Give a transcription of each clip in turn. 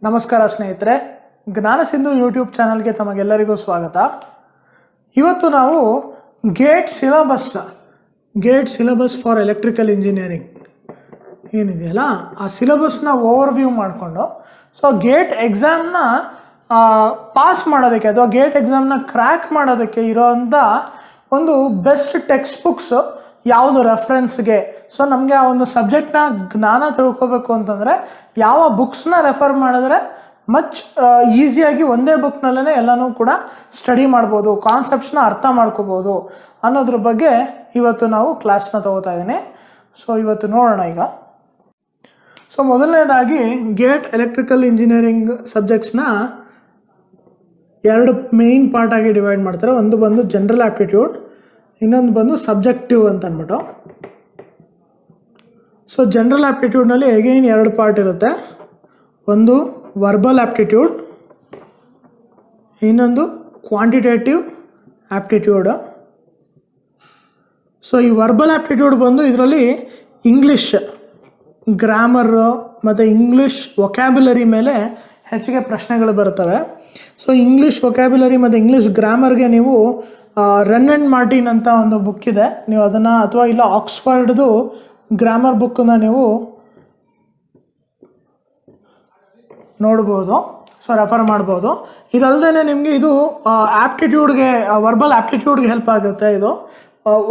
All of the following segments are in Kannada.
ನಮಸ್ಕಾರ ಸ್ನೇಹಿತರೆ, ಜ್ಞಾನ ಸಿಂಧು ಯೂಟ್ಯೂಬ್ ಚಾನಲ್ಗೆ ತಮಗೆಲ್ಲರಿಗೂ ಸ್ವಾಗತ. ಇವತ್ತು ನಾವು gate syllabus for electrical engineering ಏನಿದೆಯಲ್ಲ ಆ ಸಿಲೆಬಸ್ನ ಓವರ್ವ್ಯೂ ಮಾಡಿಕೊಂಡು ಗೇಟ್ ಎಕ್ಸಾಮ್ನ ಪಾಸ್ ಮಾಡೋದಕ್ಕೆ ಅಥವಾ ಗೇಟ್ ಎಕ್ಸಾಮ್ನ ಕ್ರ್ಯಾಕ್ ಮಾಡೋದಕ್ಕೆ ಇರೋವಂಥ ಒಂದು ಬೆಸ್ಟ್ ಟೆಕ್ಸ್ಟ್ ಬುಕ್ಸ್ ಯಾವುದು ರೆಫರೆನ್ಸ್ಗೆ. ನಮಗೆ ಆ ಒಂದು ಸಬ್ಜೆಕ್ಟ್ನ ಜ್ಞಾನ ತಿಳ್ಕೊಬೇಕು ಅಂತಂದರೆ ಯಾವ ಬುಕ್ಸ್ನ ರೆಫರ್ ಮಾಡಿದ್ರೆ ಮಚ್ ಈಸಿಯಾಗಿ ಒಂದೇ ಬುಕ್ನಲ್ಲೇ ಎಲ್ಲನೂ ಕೂಡ ಸ್ಟಡಿ ಮಾಡ್ಬೋದು, ಕಾನ್ಸೆಪ್ಟ್ಸ್ನ ಅರ್ಥ ಮಾಡ್ಕೋಬೋದು ಅನ್ನೋದ್ರ ಬಗ್ಗೆ ಇವತ್ತು ನಾವು ಕ್ಲಾಸ್ನ ತಗೋತಾ ಇದ್ದೀನಿ. ಇವತ್ತು ನೋಡೋಣ ಈಗ. ಮೊದಲನೇದಾಗಿ ಗೇಟ್ ಎಲೆಕ್ಟ್ರಿಕಲ್ ಇಂಜಿನಿಯರಿಂಗ್ ಸಬ್ಜೆಕ್ಟ್ಸ್ನ ಎರಡು ಮೇಯ್ನ್ ಪಾರ್ಟ್ ಆಗಿ ಡಿವೈಡ್ ಮಾಡ್ತಾರೆ. ಒಂದು ಬಂದು ಜನರಲ್ ಆಪ್ಟಿಟ್ಯೂಡ್, ಇನ್ನೊಂದು ಬಂದು ಸಬ್ಜೆಕ್ಟಿವ್ ಅಂತ ಅಂದ್ಬಿಟ್ಟು. ಜನರಲ್ ಆಪ್ಟಿಟ್ಯೂಡ್ನಲ್ಲಿ ಅಗೈನ್ ಎರಡು ಪಾರ್ಟ್ ಇರುತ್ತೆ. ಒಂದು ವರ್ಬಲ್ ಆಪ್ಟಿಟ್ಯೂಡ್, ಇನ್ನೊಂದು ಕ್ವಾಂಟಿಟೇಟಿವ್ ಆಪ್ಟಿಟ್ಯೂಡ್. ಈ ವರ್ಬಲ್ ಆಪ್ಟಿಟ್ಯೂಡ್ ಬಂದು ಇದರಲ್ಲಿ ಇಂಗ್ಲೀಷ್ ಗ್ರಾಮರು ಮತ್ತು ಇಂಗ್ಲೀಷ್ ವೊಕ್ಯಾಬ್ಯುಲರಿ ಮೇಲೆ ಹೆಚ್ಚಿಗೆ ಪ್ರಶ್ನೆಗಳು ಬರ್ತವೆ. ಇಂಗ್ಲೀಷ್ ವೊಕ್ಯಾಬ್ಯುಲರಿ ಮತ್ತು ಇಂಗ್ಲೀಷ್ ಗ್ರಾಮರ್ಗೆ ನೀವು ರನ್ ಆ್ಯಂಡ್ ಮಾರ್ಟಿನ್ ಅಂತ ಒಂದು ಬುಕ್ ಇದೆ, ನೀವು ಅದನ್ನು ಅಥವಾ ಇಲ್ಲ ಆಕ್ಸ್ಫರ್ಡ್ದು ಗ್ರಾಮರ್ ಬುಕ್ಕನ್ನು ನೀವು ನೋಡ್ಬೋದು, ರೆಫರ್ ಮಾಡ್ಬೋದು. ಇದಲ್ಲದೆ ನಿಮಗೆ ಇದು ಆ್ಯಪ್ಟಿಟ್ಯೂಡ್ಗೆ, ವರ್ಬಲ್ ಆ್ಯಪ್ಟಿಟ್ಯೂಡ್ಗೆ ಹೆಲ್ಪ್ ಆಗುತ್ತೆ. ಇದು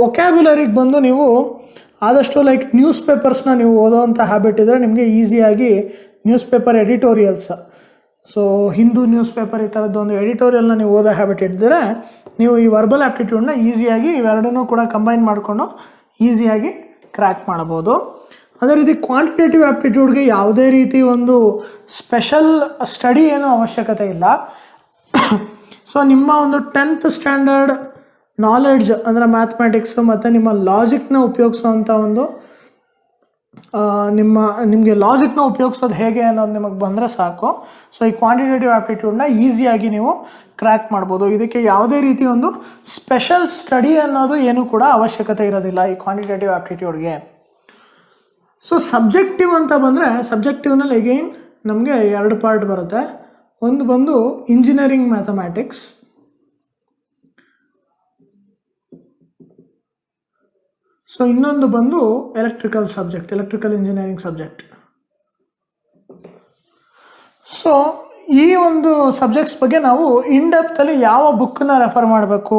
ವೊಕ್ಯಾಬ್ಯುಲರಿಗೆ ಬಂದು ನೀವು ಆದಷ್ಟು ನ್ಯೂಸ್ ಪೇಪರ್ಸ್ನ ನೀವು ಓದೋವಂಥ ಹ್ಯಾಬಿಟ್ ಇದ್ದರೆ ನಿಮಗೆ ಈಸಿಯಾಗಿ news paper editorials, Hindu news paper ಈ ಥರದ್ದು ಒಂದು ಎಡಿಟೋರಿಯಲ್ನ ನೀವು ಓದೋ ಹ್ಯಾಬಿಟ್ ಇದ್ದರೆ ನೀವು ಈ ವರ್ಬಲ್ ಆ್ಯಪ್ಟಿಟ್ಯೂಡ್ನ ಈಸಿಯಾಗಿ ಇವೆರಡನ್ನೂ ಕೂಡ ಕಂಬೈನ್ ಮಾಡಿಕೊಂಡು ಈಸಿಯಾಗಿ ಕ್ರ್ಯಾಕ್ ಮಾಡ್ಬೋದು. ಅದೇ ರೀತಿ ಕ್ವಾಂಟಿಟೇಟಿವ್ ಆ್ಯಪ್ಟಿಟ್ಯೂಡ್ಗೆ ಯಾವುದೇ ರೀತಿ ಒಂದು ಸ್ಪೆಷಲ್ ಸ್ಟಡಿ ಏನೂ ಅವಶ್ಯಕತೆ ಇಲ್ಲ. ನಿಮ್ಮ ಒಂದು 10th ಸ್ಟ್ಯಾಂಡರ್ಡ್ ನಾಲೆಡ್ಜ್ ಅಂದರೆ ಮ್ಯಾಥಮೆಟಿಕ್ಸು ಮತ್ತು ನಿಮ್ಮ ಲಾಜಿಕ್ನ ಉಪಯೋಗಿಸೋವಂಥ ಒಂದು ನಿಮಗೆ ಲಾಜಿಕ್ನ ಉಪಯೋಗಿಸೋದು ಹೇಗೆ ಅನ್ನೋದು ನಿಮಗೆ ಬಂದರೆ ಸಾಕು. ಈ ಕ್ವಾಂಟಿಟೇಟಿವ್ ಆ್ಯಪ್ಟಿಟ್ಯೂಡ್ನ ಈಸಿಯಾಗಿ ನೀವು ಕ್ರ್ಯಾಕ್ ಮಾಡ್ಬೋದು. ಇದಕ್ಕೆ ಯಾವುದೇ ರೀತಿ ಒಂದು ಸ್ಪೆಷಲ್ ಸ್ಟಡಿ ಅನ್ನೋದು ಏನೂ ಕೂಡ ಅವಶ್ಯಕತೆ ಇರೋದಿಲ್ಲ ಈ ಕ್ವಾಂಟಿಟೇಟಿವ್ ಆ್ಯಪ್ಟಿಟ್ಯೂಡ್ಗೆ. ಸಬ್ಜೆಕ್ಟಿವ್ ಅಂತ ಬಂದರೆ ಸಬ್ಜೆಕ್ಟಿವ್ನಲ್ಲಿ ಅಗೈನ್ ನಮಗೆ ಎರಡು ಪಾರ್ಟ್ ಬರುತ್ತೆ. ಒಂದು ಬಂದು ಇಂಜಿನಿಯರಿಂಗ್ ಮ್ಯಾಥಮ್ಯಾಟಿಕ್ಸ್, ಇನ್ನೊಂದು ಬಂದು ಎಲೆಕ್ಟ್ರಿಕಲ್ ಇಂಜಿನಿಯರಿಂಗ್ ಸಬ್ಜೆಕ್ಟ್. ಈ ಒಂದು ಸಬ್ಜೆಕ್ಟ್ಸ್ ಬಗ್ಗೆ ನಾವು ಇನ್ ಡೆಪ್ತಲ್ಲಿ ಯಾವ ಬುಕ್ಕನ್ನ ರೆಫರ್ ಮಾಡಬೇಕು,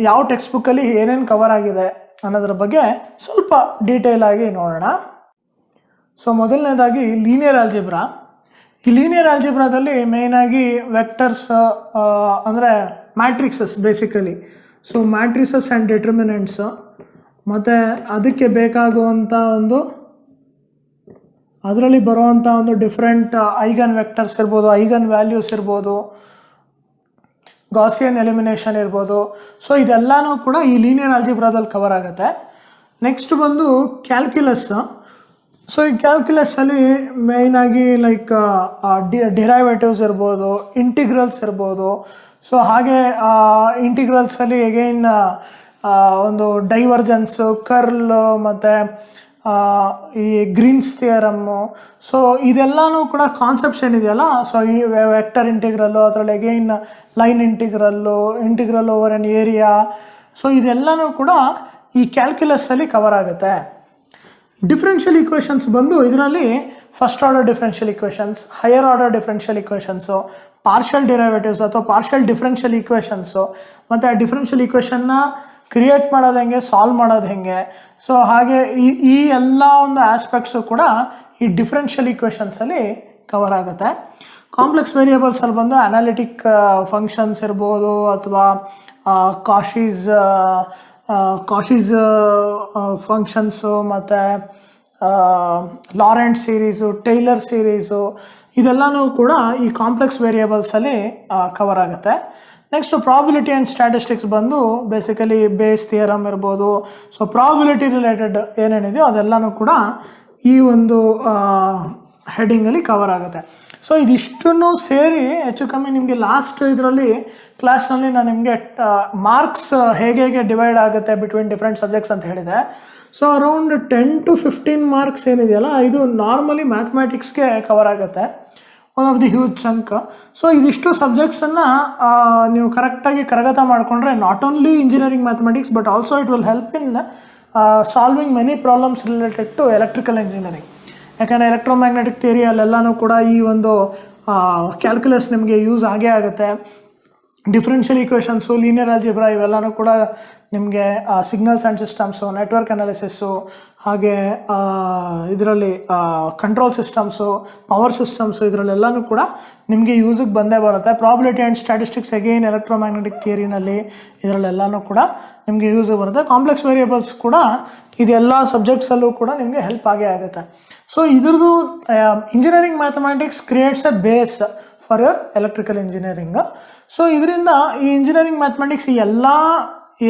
ಯಾವ ಟೆಕ್ಸ್ಟ್ ಬುಕ್ಕಲ್ಲಿ ಏನೇನು ಕವರ್ ಆಗಿದೆ ಅನ್ನೋದ್ರ ಬಗ್ಗೆ ಸ್ವಲ್ಪ ಡೀಟೇಲ್ ಆಗಿ ನೋಡೋಣ. ಮೊದಲನೇದಾಗಿ ಲೀನಿಯರ್ ಆಲ್ಜಿಬ್ರಾ. ಈ ಲೀನಿಯರ್ ಆಲ್ಜಿಬ್ರಾದಲ್ಲಿ ಮೇಯ್ನಾಗಿ ವೆಕ್ಟರ್ಸ್ ಅಂದರೆ ಮ್ಯಾಟ್ರಿಕ್ಸಸ್ ಬೇಸಿಕಲಿ. ಮ್ಯಾಟ್ರಿಸಸ್ ಆ್ಯಂಡ್ ಡಿಟರ್ಮಿನೆಂಟ್ಸ್ ಮತ್ತು ಅದಕ್ಕೆ ಬೇಕಾಗುವಂಥ ಅದರಲ್ಲಿ ಬರುವಂಥ ಒಂದು ಡಿಫ್ರೆಂಟ್ ಐಗನ್ ವೆಕ್ಟರ್ಸ್ ಇರ್ಬೋದು, ಐಗನ್ ವ್ಯಾಲ್ಯೂಸ್ ಇರ್ಬೋದು, ಗಾಸಿಯನ್ ಎಲಿಮಿನೇಷನ್ ಇರ್ಬೋದು. ಇದೆಲ್ಲನೂ ಕೂಡ ಈ ಲೀನಿಯರ್ ಆಲ್ಜಿಬ್ರಾದಲ್ಲಿ ಕವರ್ ಆಗುತ್ತೆ. ನೆಕ್ಸ್ಟ್ ಬಂದು ಕ್ಯಾಲ್ಕ್ಯುಲಸ್. ಈ ಕ್ಯಾಲ್ಕ್ಯುಲಸ್ಸಲ್ಲಿ ಮೇಯ್ನಾಗಿ ಡಿರೈವೇಟಿವ್ಸ್ ಇರ್ಬೋದು, ಇಂಟಿಗ್ರಲ್ಸ್ ಇರ್ಬೋದು. ಹಾಗೆ ಇಂಟಿಗ್ರಲ್ಸಲ್ಲಿ ಅಗೈನ್ ಒಂದು ಡೈವರ್ಜೆನ್ಸು, ಕರ್ಲ್ ಮತ್ತು ಈ ಗ್ರೀನ್ಸ್ ಥಿಯರಮ್ಮು. ಇದೆಲ್ಲನೂ ಕೂಡ ಕಾನ್ಸೆಪ್ಟ್ಸ್ ಏನಿದೆಯಲ್ಲ, ಈ ವೆಕ್ಟರ್ ಇಂಟಿಗ್ರಲ್ಲು, ಅದರಲ್ಲಿ again line integral over an area. ಇದೆಲ್ಲನೂ ಕೂಡ ಈ ಕ್ಯಾಲ್ಕ್ಯುಲಸ್ಸಲ್ಲಿ ಕವರ್ ಆಗುತ್ತೆ. ಡಿಫ್ರೆನ್ಷಿಯಲ್ ಈಕ್ವೇಷನ್ಸ್ ಬಂದು ಇದರಲ್ಲಿ first order differential equations, higher order differential equations, partial derivatives ಅಥವಾ ಪಾರ್ಷಿಯಲ್ ಡಿಫ್ರೆನ್ಷಿಯಲ್ ಈಕ್ವೇಷನ್ಸು, ಮತ್ತು ಆ ಡಿಫ್ರೆನ್ಷಿಯಲ್ ಈಕ್ವೇಷನ್ನ ಕ್ರಿಯೇಟ್ ಮಾಡೋದು ಹೆಂಗೆ, ಸಾಲ್ವ್ ಮಾಡೋದು ಹೆಂಗೆ. ಹಾಗೆ ಈ ಎಲ್ಲ ಒಂದು ಆಸ್ಪೆಕ್ಟ್ಸು ಕೂಡ ಈ ಡಿಫ್ರೆನ್ಷಿಯಲ್ ಈಕ್ವೇಷನ್ಸಲ್ಲಿ ಕವರ್ ಆಗುತ್ತೆ. ಕಾಂಪ್ಲೆಕ್ಸ್ ವೇರಿಯೇಬಲ್ಸಲ್ಲಿ ಬಂದು ಅನಾಲಿಟಿಕ್ ಫಂಕ್ಷನ್ಸ್ ಇರ್ಬೋದು, ಅಥವಾ ಕಾಶೀಸ್ ಫಂಕ್ಷನ್ಸು, ಮತ್ತು ಲಾರೆಂಟ್ ಸೀರೀಸು, ಟೈಲರ್ ಸೀರೀಸು, ಇದೆಲ್ಲನೂ ಕೂಡ ಈ ಕಾಂಪ್ಲೆಕ್ಸ್ ವೇರಿಯೇಬಲ್ಸಲ್ಲಿ ಕವರ್ ಆಗುತ್ತೆ. ನೆಕ್ಸ್ಟು ಪ್ರಾಬಿಲಿಟಿ ಆ್ಯಂಡ್ ಸ್ಟ್ಯಾಟಿಸ್ಟಿಕ್ಸ್ ಬಂದು ಬೇಸಿಕಲಿ ಬೇಸ್ ಥಿಯರಮ್ ಇರ್ಬೋದು. ಪ್ರಾಬಿಲಿಟಿ ರಿಲೇಟೆಡ್ ಏನೇನಿದೆಯೋ ಅದೆಲ್ಲನೂ ಕೂಡ ಈ ಒಂದು ಹೆಡ್ಡಿಂಗಲ್ಲಿ ಕವರ್ ಆಗುತ್ತೆ. ಇದಿಷ್ಟನ್ನು ಸೇರಿ ಹೆಚ್ಚು ಕಮ್ಮಿ ನಿಮಗೆ ಲಾಸ್ಟ್ ಇದರಲ್ಲಿ ಕ್ಲಾಸ್ನಲ್ಲಿ ನಾನು ನಿಮಗೆ ಮಾರ್ಕ್ಸ್ ಹೇಗೆ ಡಿವೈಡ್ ಆಗುತ್ತೆ ಬಿಟ್ವೀನ್ ಡಿಫ್ರೆಂಟ್ ಸಬ್ಜೆಕ್ಟ್ಸ್ ಅಂತ ಹೇಳಿದೆ. ಅರೌಂಡ್ 10 to 15 ಮಾರ್ಕ್ಸ್ ಏನಿದೆಯಲ್ಲ ಇದು ನಾರ್ಮಲಿ ಮ್ಯಾಥಮ್ಯಾಟಿಕ್ಸ್ಗೆ ಕವರ್ ಆಗುತ್ತೆ. One of the huge chunk. So ಇದಿಷ್ಟು ಸಬ್ಜೆಕ್ಟ್ಸನ್ನು ನೀವು ಕರೆಕ್ಟಾಗಿ ಕರಗತ ಮಾಡಿಕೊಂಡ್ರೆ not only engineering mathematics but also it will help in solving many problems related to electrical engineering. ಯಾಕಂದರೆ ಎಲೆಕ್ಟ್ರೋಮ್ಯಾಗ್ನೆಟಿಕ್ ಥಿಯರಿಯಲ್ಲೆಲ್ಲನೂ ಕೂಡ ಈ ಒಂದು ಕ್ಯಾಲ್ಕುಲಸ್ ನಿಮಗೆ ಯೂಸ್ ಆಗೇ ಆಗುತ್ತೆ. ಡಿಫ್ರೆನ್ಷಿಯಲ್ ಈಕ್ವೇಷನ್ಸು, ಲೀನಿಯರ್ ಆಲ್ಜಿಬ್ರಾ ಇವೆಲ್ಲನೂ ಕೂಡ ನಿಮಗೆ signals and systems, network analysis, ಹಾಗೆ ಇದರಲ್ಲಿ ಕಂಟ್ರೋಲ್ ಸಿಸ್ಟಮ್ಸು, ಪವರ್ ಸಿಸ್ಟಮ್ಸು, ಇದರಲ್ಲೆಲ್ಲನೂ ಕೂಡ ನಿಮಗೆ ಯೂಸಿಗೆ ಬಂದೇ ಬರುತ್ತೆ. Probability and statistics again electromagnetic ಥಿಯರಿನಲ್ಲಿ ಇದರಲ್ಲೆಲ್ಲನೂ ಕೂಡ ನಿಮಗೆ ಯೂಸಿಗೆ ಬರುತ್ತೆ. ಕಾಂಪ್ಲೆಕ್ಸ್ ವೇರಿಯೇಬಲ್ಸ್ ಕೂಡ ಇದೆಲ್ಲ ಸಬ್ಜೆಕ್ಟ್ಸಲ್ಲೂ ಕೂಡ ನಿಮಗೆ ಹೆಲ್ಪ್ ಆಗೇ ಆಗುತ್ತೆ. ಸೊ ಇದ್ರದ್ದು engineering mathematics creates A base for your electrical engineering. So ಇದರಿಂದ ಈ ಇಂಜಿನಿಯರಿಂಗ್ ಮ್ಯಾಥಮೆಟಿಕ್ಸ್ ಎಲ್ಲ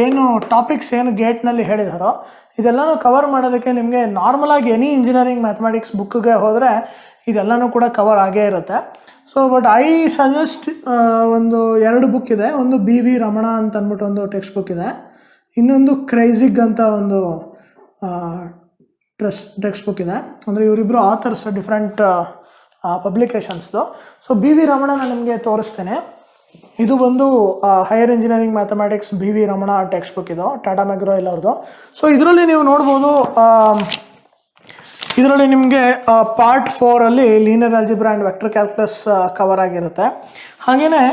ಏನು ಟಾಪಿಕ್ಸ್ ಏನು ಗೇಟ್ನಲ್ಲಿ ಹೇಳಿದಾರೋ ಇದೆಲ್ಲನೂ ಕವರ್ ಮಾಡೋದಕ್ಕೆ ನಿಮಗೆ ನಾರ್ಮಲಾಗಿ ಎನಿ ಇಂಜಿನಿಯರಿಂಗ್ ಮ್ಯಾಥಮೆಟಿಕ್ಸ್ ಬುಕ್ಗೆ ಹೋದರೆ ಇದೆಲ್ಲನೂ ಕೂಡ ಕವರ್ ಆಗೇ ಇರುತ್ತೆ. ಸೊ ಬಟ್ ಐ ಸಜೆಸ್ಟ್ ಒಂದು 2 ಬುಕ್ ಇದೆ. ಒಂದು BV ರಮಣ ಅಂತ ಅಂದ್ಬಿಟ್ಟು ಒಂದು ಟೆಕ್ಸ್ಟ್ ಬುಕ್ ಇದೆ, ಇನ್ನೊಂದು ಕ್ರೈಸಿಗ್ ಅಂತ ಒಂದು ಟೆಕ್ಸ್ಟ್ ಬುಕ್ ಇದೆ. ಅಂದರೆ ಇವರಿಬ್ಬರು ಆಥರ್ಸ್ ಡಿಫ್ರೆಂಟ್ ಪಬ್ಲಿಕೇಶನ್ಸ್ದು. ಸೊ BV ರಮಣ ನಾನು ನಿಮಗೆ ತೋರಿಸ್ತೇನೆ. ಇದು ಒಂದು higher engineering mathematics BV Ramana text book ಇದು, ಟಾಟಾ ಮೆಗ್ರೋ-ಹಿಲ್ ಅವ್ರದ್ದು. ಸೊ ಇದರಲ್ಲಿ ನೀವು ನೋಡ್ಬೋದು, ಇದರಲ್ಲಿ ನಿಮಗೆ ಪಾರ್ಟ್ 4ಅಲ್ಲಿ linear algebra and vector calculus cover ಆಗಿರುತ್ತೆ. ಹಾಗೆಯೇ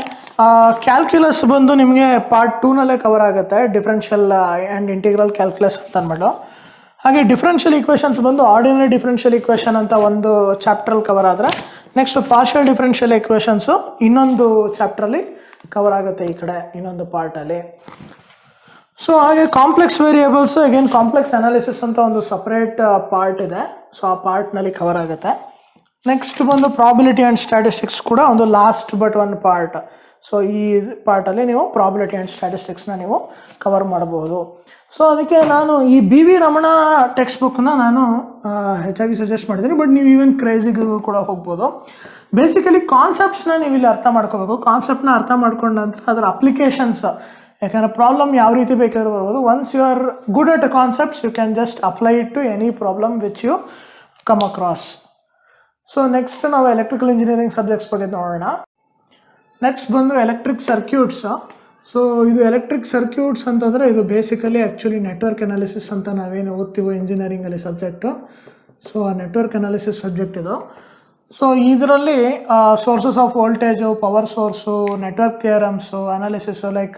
ಕ್ಯಾಲ್ಕ್ಯುಲಸ್ ಬಂದು ನಿಮಗೆ ಪಾರ್ಟ್ 2ನಲ್ಲೇ ಕವರ್ ಆಗುತ್ತೆ, ಡಿಫ್ರೆನ್ಷಿಯಲ್ ಆ್ಯಂಡ್ ಇಂಟಿಗ್ರಲ್ ಕ್ಯಾಲ್ಕುಲಸ್ ಅಂತ ಅಂದ್ಬಿಟ್ಟು. ಹಾಗೆ ಡಿಫ್ರೆನ್ಷಿಯಲ್ ಈಕ್ವೇಷನ್ಸ್ ಬಂದು ಆರ್ಡಿನರಿ ಡಿಫ್ರೆನ್ಷಿಯಲ್ ಈಕ್ವೇಷನ್ ಅಂತ ಒಂದು ಚಾಪ್ಟ್ರಲ್ಲಿ ಕವರ್ ಆದರೆ, ನೆಕ್ಸ್ಟ್ ಪಾರ್ಷಿಯಲ್ ಡಿಫ್ರೆನ್ಷಿಯಲ್ ಈಕ್ವೇಷನ್ಸು ಇನ್ನೊಂದು ಚಾಪ್ಟ್ರಲ್ಲಿ ಕವರ್ ಆಗುತ್ತೆ, ಈ ಕಡೆ ಇನ್ನೊಂದು ಪಾರ್ಟಲ್ಲಿ. ಸೊ ಹಾಗೆ complex variables again complex analysis ಅಂತ ಒಂದು ಸಪ್ರೇಟ್ ಪಾರ್ಟ್ ಇದೆ. ಸೊ ಆ ಪಾರ್ಟ್ನಲ್ಲಿ ಕವರ್ ಆಗುತ್ತೆ. ನೆಕ್ಸ್ಟ್ ಬಂದು ಪ್ರಾಬಿಲಿಟಿ ಆ್ಯಂಡ್ ಸ್ಟ್ಯಾಟಿಸ್ಟಿಕ್ಸ್ ಕೂಡ ಒಂದು last but one part. So ಈ ಪಾರ್ಟಲ್ಲಿ ನೀವು ಪ್ರಾಬಿಲಿಟಿ ಆ್ಯಂಡ್ ಸ್ಟ್ಯಾಟಿಸ್ಟಿಕ್ಸ್ನ ನೀವು ಕವರ್ ಮಾಡಬಹುದು. ಸೊ ಅದಕ್ಕೆ ನಾನು ಈ BV ರಮಣ ಟೆಕ್ಸ್ಟ್ ಬುಕ್ನ ನಾನು ಹೆಚ್ಚಾಗಿ ಸಜೆಸ್ಟ್ ಮಾಡಿದ್ದೀನಿ. ಬಟ್ ನೀವು ಈವನ್ ಕ್ರೇಜಿಗೂ ಕೂಡ ಹೋಗ್ಬೋದು. ಬೇಸಿಕಲಿ ಕಾನ್ಸೆಪ್ಟ್ಸ್ನ ನೀವು ಇಲ್ಲಿ ಅರ್ಥ ಮಾಡ್ಕೋಬೇಕು. ಕಾನ್ಸೆಪ್ಟ್ನ ಅರ್ಥ ಮಾಡ್ಕೊಂಡ ನಂತರ ಅದರ ಅಪ್ಲಿಕೇಶನ್ಸ್, ಯಾಕಂದರೆ ಪ್ರಾಬ್ಲಮ್ ಯಾವ ರೀತಿ ಬೇಕಾದ್ರೂ ಬರ್ಬೋದು. Once you are good at concepts you can just apply it to any problem which you come across. So next ನಾವು ಎಲೆಕ್ಟ್ರಿಕಲ್ ಇಂಜಿನಿಯರಿಂಗ್ ಸಬ್ಜೆಕ್ಟ್ಸ್ ಬಗ್ಗೆ ನೋಡೋಣ. ನೆಕ್ಸ್ಟ್ ಬಂದು ಎಲೆಕ್ಟ್ರಿಕ್ ಸರ್ಕ್ಯೂಟ್ಸ್. ಸೊ ಇದು ಎಲೆಕ್ಟ್ರಿಕ್ ಸರ್ಕ್ಯೂಟ್ಸ್ ಅಂತಂದರೆ ಇದು ಬೇಸಿಕಲಿ ಆ್ಯಕ್ಚುಲಿ ನೆಟ್ವರ್ಕ್ ಅನಾಲಿಸಿಸ್ ಅಂತ ನಾವೇನು ಓದ್ತೀವೋ ಇಂಜಿನಿಯರಿಂಗಲ್ಲಿ ಸಬ್ಜೆಕ್ಟು. ಸೊ ಆ ನೆಟ್ವರ್ಕ್ ಅನಾಲಿಸಿಸ್ ಸಬ್ಜೆಕ್ಟ್ ಇದು. ಸೊ ಇದರಲ್ಲಿ sources of voltage, power source, network theorems, analysis like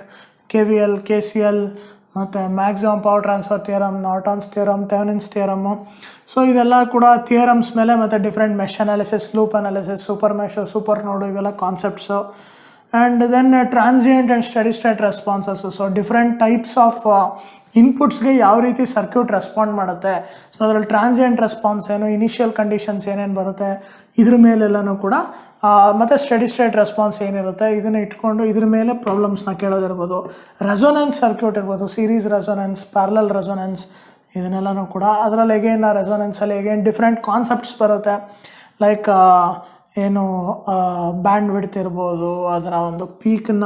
KVL, KCL ಮತ್ತು maximum power transfer theorem, Norton's theorem, Thevenin's theorem. So ಇದೆಲ್ಲ ಕೂಡ ಥಿಯರಮ್ಸ್ ಮೇಲೆ ಮತ್ತು different mesh analysis, loop analysis, super mesh, super node, ಇವೆಲ್ಲ concepts. And then transient and steady state responses. So different types of ಇನ್ಪುಟ್ಸ್ಗೆ ಯಾವ ರೀತಿ ಸರ್ಕ್ಯೂಟ್ ರೆಸ್ಪಾಂಡ್ ಮಾಡುತ್ತೆ. ಸೊ ಅದರಲ್ಲಿ ಟ್ರಾನ್ಸಿಯೆಂಟ್ ರೆಸ್ಪಾನ್ಸ್ ಏನು, ಇನಿಷಿಯಲ್ ಕಂಡೀಷನ್ಸ್ ಏನೇನು ಬರುತ್ತೆ ಇದ್ರ ಮೇಲೆಲ್ಲನೂ ಕೂಡ, ಮತ್ತು ಸ್ಟಡಿ ಸ್ಟೇಟ್ ರೆಸ್ಪಾನ್ಸ್ ಏನಿರುತ್ತೆ ಇದನ್ನು ಇಟ್ಕೊಂಡು ಇದ್ರ ಮೇಲೆ ಪ್ರಾಬ್ಲಮ್ಸ್ನ ಕೇಳೋದಿರ್ಬೋದು. ರೆಸೊನೆನ್ಸ್ ಸರ್ಕ್ಯೂಟ್ ಇರ್ಬೋದು, ಸೀರೀಸ್ ರೆಸೊನೆನ್ಸ್, ಪ್ಯಾರಲಲ್ ರೆಸೊನೆನ್ಸ್, ಇದನ್ನೆಲ್ಲನೂ ಕೂಡ. ಅದರಲ್ಲಿ ಎಗೇನ್ ರೆಸೊನೆನ್ಸಲ್ಲಿ ಎಗೇನ್ ಡಿಫ್ರೆಂಟ್ ಕಾನ್ಸೆಪ್ಟ್ಸ್ ಬರುತ್ತೆ. ಲೈಕ್ ಏನು ಬ್ಯಾಂಡ್ ವಿಡ್ತ್ ಇರ್ಬೋದು, ಅದರ ಒಂದು ಪೀಕನ್ನ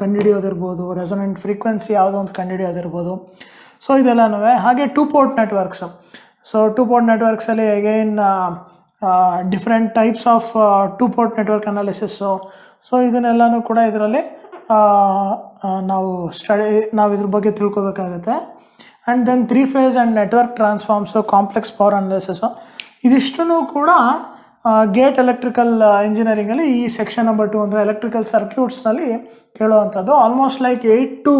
ಕಂಡುಹಿಡಿಯೋದಿರ್ಬೋದು, ರೆಸೊನೆಂಟ್ ಫ್ರೀಕ್ವೆನ್ಸಿ ಯಾವುದೋ ಒಂದು ಕಂಡುಹಿಡಿಯೋದಿರ್ಬೋದು. ಸೊ ಇದೆಲ್ಲನೂ. ಹಾಗೆ 2 ಪೋರ್ಟ್ ನೆಟ್ವರ್ಕ್ಸ್. ಸೊ 2 ಪೋರ್ಟ್ ನೆಟ್ವರ್ಕ್ಸಲ್ಲಿ again different types of 2 port network analysis. So ಇದನ್ನೆಲ್ಲನೂ ಕೂಡ ಇದರಲ್ಲಿ ನಾವು ಇದ್ರ ಬಗ್ಗೆ ತಿಳ್ಕೊಬೇಕಾಗತ್ತೆ. And then 3 phase and network transforms, complex power analysis, ಇದಿಷ್ಟೂ ಕೂಡ ಗೇಟ್ ಎಲೆಕ್ಟ್ರಿಕಲ್ ಇಂಜಿನಿಯರಿಂಗಲ್ಲಿ ಈ ಸೆಕ್ಷನ್ ನಂಬರ್ 2 ಅಂದರೆ ಎಲೆಕ್ಟ್ರಿಕಲ್ ಸರ್ಕ್ಯೂಟ್ಸ್ನಲ್ಲಿ ಕೇಳುವಂಥದ್ದು. ಆಲ್ಮೋಸ್ಟ್ ಲೈಕ್ 8 to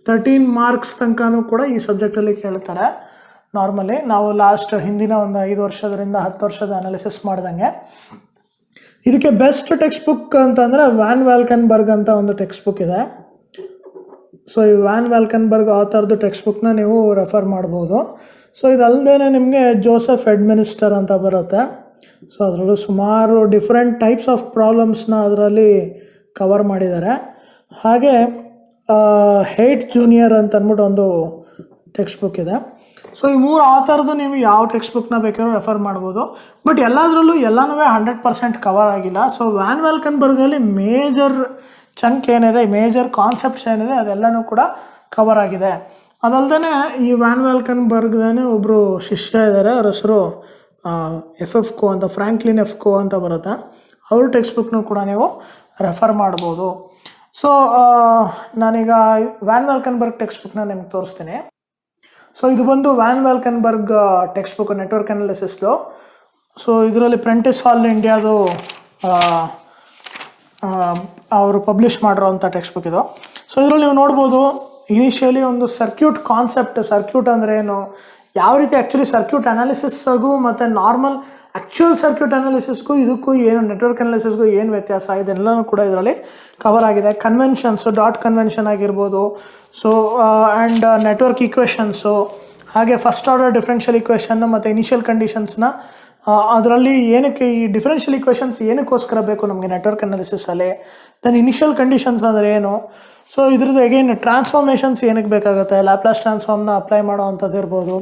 13 ಮಾರ್ಕ್ಸ್ ತನಕನೂ ಕೂಡ ಈ ಸಬ್ಜೆಕ್ಟಲ್ಲಿ ಕೇಳ್ತಾರೆ ನಾರ್ಮಲಿ. ನಾವು ಲಾಸ್ಟ್ ಹಿಂದಿನ ಒಂದು 5 ವರ್ಷದಿಂದ 10 ವರ್ಷದ ಅನಾಲಿಸಿಸ್ ಮಾಡ್ದಂಗೆ. ಇದಕ್ಕೆ ಬೆಸ್ಟ್ ಟೆಕ್ಸ್ಟ್ ಬುಕ್ ಅಂತಂದರೆ ವ್ಯಾನ್ ವ್ಯಾಲ್ಕನ್ಬರ್ಗ್ ಅಂತ ಒಂದು ಟೆಕ್ಸ್ಟ್ ಬುಕ್ ಇದೆ. ಸೊ ಈ ವ್ಯಾನ್ ವ್ಯಾಲ್ಕನ್ಬರ್ಗ್ ಆಥರ್ದು ಟೆಕ್ಸ್ಟ್ ಬುಕ್ನ ನೀವು ರೆಫರ್ ಮಾಡ್ಬೋದು. ಸೊ ಇದಲ್ಲದೆ ನಿಮಗೆ ಜೋಸೆಫ್ ಎಡ್ಮಿನಿಸ್ಟರ್ ಅಂತ ಬರುತ್ತೆ. ಸೊ ಅದರಲ್ಲೂ ಸುಮಾರು ಡಿಫ್ರೆಂಟ್ ಟೈಪ್ಸ್ ಆಫ್ ಪ್ರಾಬ್ಲಮ್ಸ್ನ ಅದರಲ್ಲಿ ಕವರ್ ಮಾಡಿದ್ದಾರೆ. ಹಾಗೆ ಹೈಟ್ ಜೂನಿಯರ್ ಅಂತ ಅಂದ್ಬಿಟ್ಟು ಒಂದು ಟೆಕ್ಸ್ಟ್ ಬುಕ್ ಇದೆ. ಸೊ ಈ 3 ಆಥರ್ದು ನೀವು ಯಾವ ಟೆಕ್ಸ್ಟ್ ಬುಕ್ನ ಬೇಕಾದ್ರೂ ರೆಫರ್ ಮಾಡ್ಬೋದು. ಬಟ್ ಎಲ್ಲದರಲ್ಲೂ ಎಲ್ಲನೂ 100% ಕವರ್ ಆಗಿಲ್ಲ. ಸೊ ವ್ಯಾನ್ ವ್ಯಾಲ್ಕನ್ಬರ್ಗಲ್ಲಿ ಮೇಜರ್ ಚಂಕ್ ಏನಿದೆ, ಮೇಜರ್ ಕಾನ್ಸೆಪ್ಟ್ಸ್ ಏನಿದೆ ಅದೆಲ್ಲನೂ ಕೂಡ ಕವರ್ ಆಗಿದೆ. ಅದಲ್ಲದೆ ಈ ವ್ಯಾನ್ ವ್ಯಾಲ್ಕನ್ಬರ್ಗ್ದೇ ಒಬ್ಬರು ಶಿಷ್ಯ ಇದ್ದಾರೆ, ಅವ್ರ ಹೆಸರು FF ಕೋ ಅಂತ, ಫ್ರ್ಯಾಂಕ್ಲಿನ್ F ಕೋ ಅಂತ ಬರುತ್ತೆ. ಅವ್ರ ಟೆಕ್ಸ್ಟ್ ಬುಕ್ನೂ ಕೂಡ ನೀವು ರೆಫರ್ ಮಾಡ್ಬೋದು. ಸೊ ನಾನೀಗ ವ್ಯಾನ್ ವ್ಯಾಲ್ಕನ್ಬರ್ಗ್ ಟೆಕ್ಸ್ಟ್ ಬುಕ್ನ ನಿಮ್ಗೆ ತೋರಿಸ್ತೀನಿ. ಸೊ ಇದು ಬಂದು Van Valkenburg text book network ಅನಾಲಿಸಿಸ್ದು. ಸೊ ಇದರಲ್ಲಿ ಪ್ರೆಂಟಿಸ್ ಹಾಲ್ ಇಂಡಿಯಾದು ಅವರು ಪಬ್ಲಿಷ್ ಮಾಡಿರೋವಂಥ ಟೆಕ್ಸ್ಟ್ ಬುಕ್ ಇದು. ಸೊ ಇದರಲ್ಲಿ ನೀವು ನೋಡ್ಬೋದು, ಇನಿಷಿಯಲಿ ಒಂದು ಸರ್ಕ್ಯೂಟ್ ಕಾನ್ಸೆಪ್ಟ್, ಸರ್ಕ್ಯೂಟ್ ಅಂದರೆ ಏನು, ಯಾವ ರೀತಿ ಆ್ಯಕ್ಚುಲಿ ಸರ್ಕ್ಯೂಟ್ ಅನಾಲಿಸಿಸ್ಗೂ ಮತ್ತು ನಾರ್ಮಲ್ ಆ್ಯಕ್ಚುಯಲ್ ಸರ್ಕ್ಯೂಟ್ ಅನಾಲಿಸಿಸ್ಗೂ ಇದಕ್ಕೂ ಏನು, ನೆಟ್ವರ್ಕ್ ಅನಾಲಿಸಿಸ್ಗೂ ಏನು ವ್ಯತ್ಯಾಸ, ಇದೆಲ್ಲನೂ ಕೂಡ ಇದರಲ್ಲಿ ಕವರ್ ಆಗಿದೆ. ಕನ್ವೆನ್ಷನ್ಸು, ಡಾಟ್ ಕನ್ವೆನ್ಷನ್ ಆಗಿರ್ಬೋದು, ಸೊ ಆ್ಯಂಡ್ ನೆಟ್ವರ್ಕ್ ಈಕ್ವೇಷನ್ಸು, ಹಾಗೆ ಫಸ್ಟ್ ಆರ್ಡರ್ ಡಿಫ್ರೆನ್ಷಿಯಲ್ ಈಕ್ವೇಷನ್ನು ಮತ್ತು ಇನಿಷಿಯಲ್ ಕಂಡೀಷನ್ಸ್ನ ಅದರಲ್ಲಿ ಏನಕ್ಕೆ ಈ ಡಿಫ್ರೆನ್ಷಿಯಲ್ ಈಕ್ವೇಷನ್ಸ್ ಏನಕ್ಕೋಸ್ಕರ ಬೇಕು ನಮಗೆ ನೆಟ್ವರ್ಕ್ ಅನಾಲಿಸಿಸಲ್ಲಿ, ದೆನ್ ಇನಿಷಿಯಲ್ ಕಂಡೀಷನ್ಸ್ ಅಂದರೆ ಏನು, ಸೊ ಇದ್ರದ್ದು ಅಗೇನ್ ಟ್ರಾನ್ಸ್ಫಾರ್ಮೇಷನ್ಸ್ ಏನಕ್ಕೆ ಬೇಕಾಗುತ್ತೆ, ಲ್ಯಾಪ್ಲಾಸ್ ಟ್ರಾನ್ಸ್ಫಾರ್ಮ್ನ ಅಪ್ಲೈ ಮಾಡೋ ಅಂಥದ್ದು ಇರ್ಬೋದು,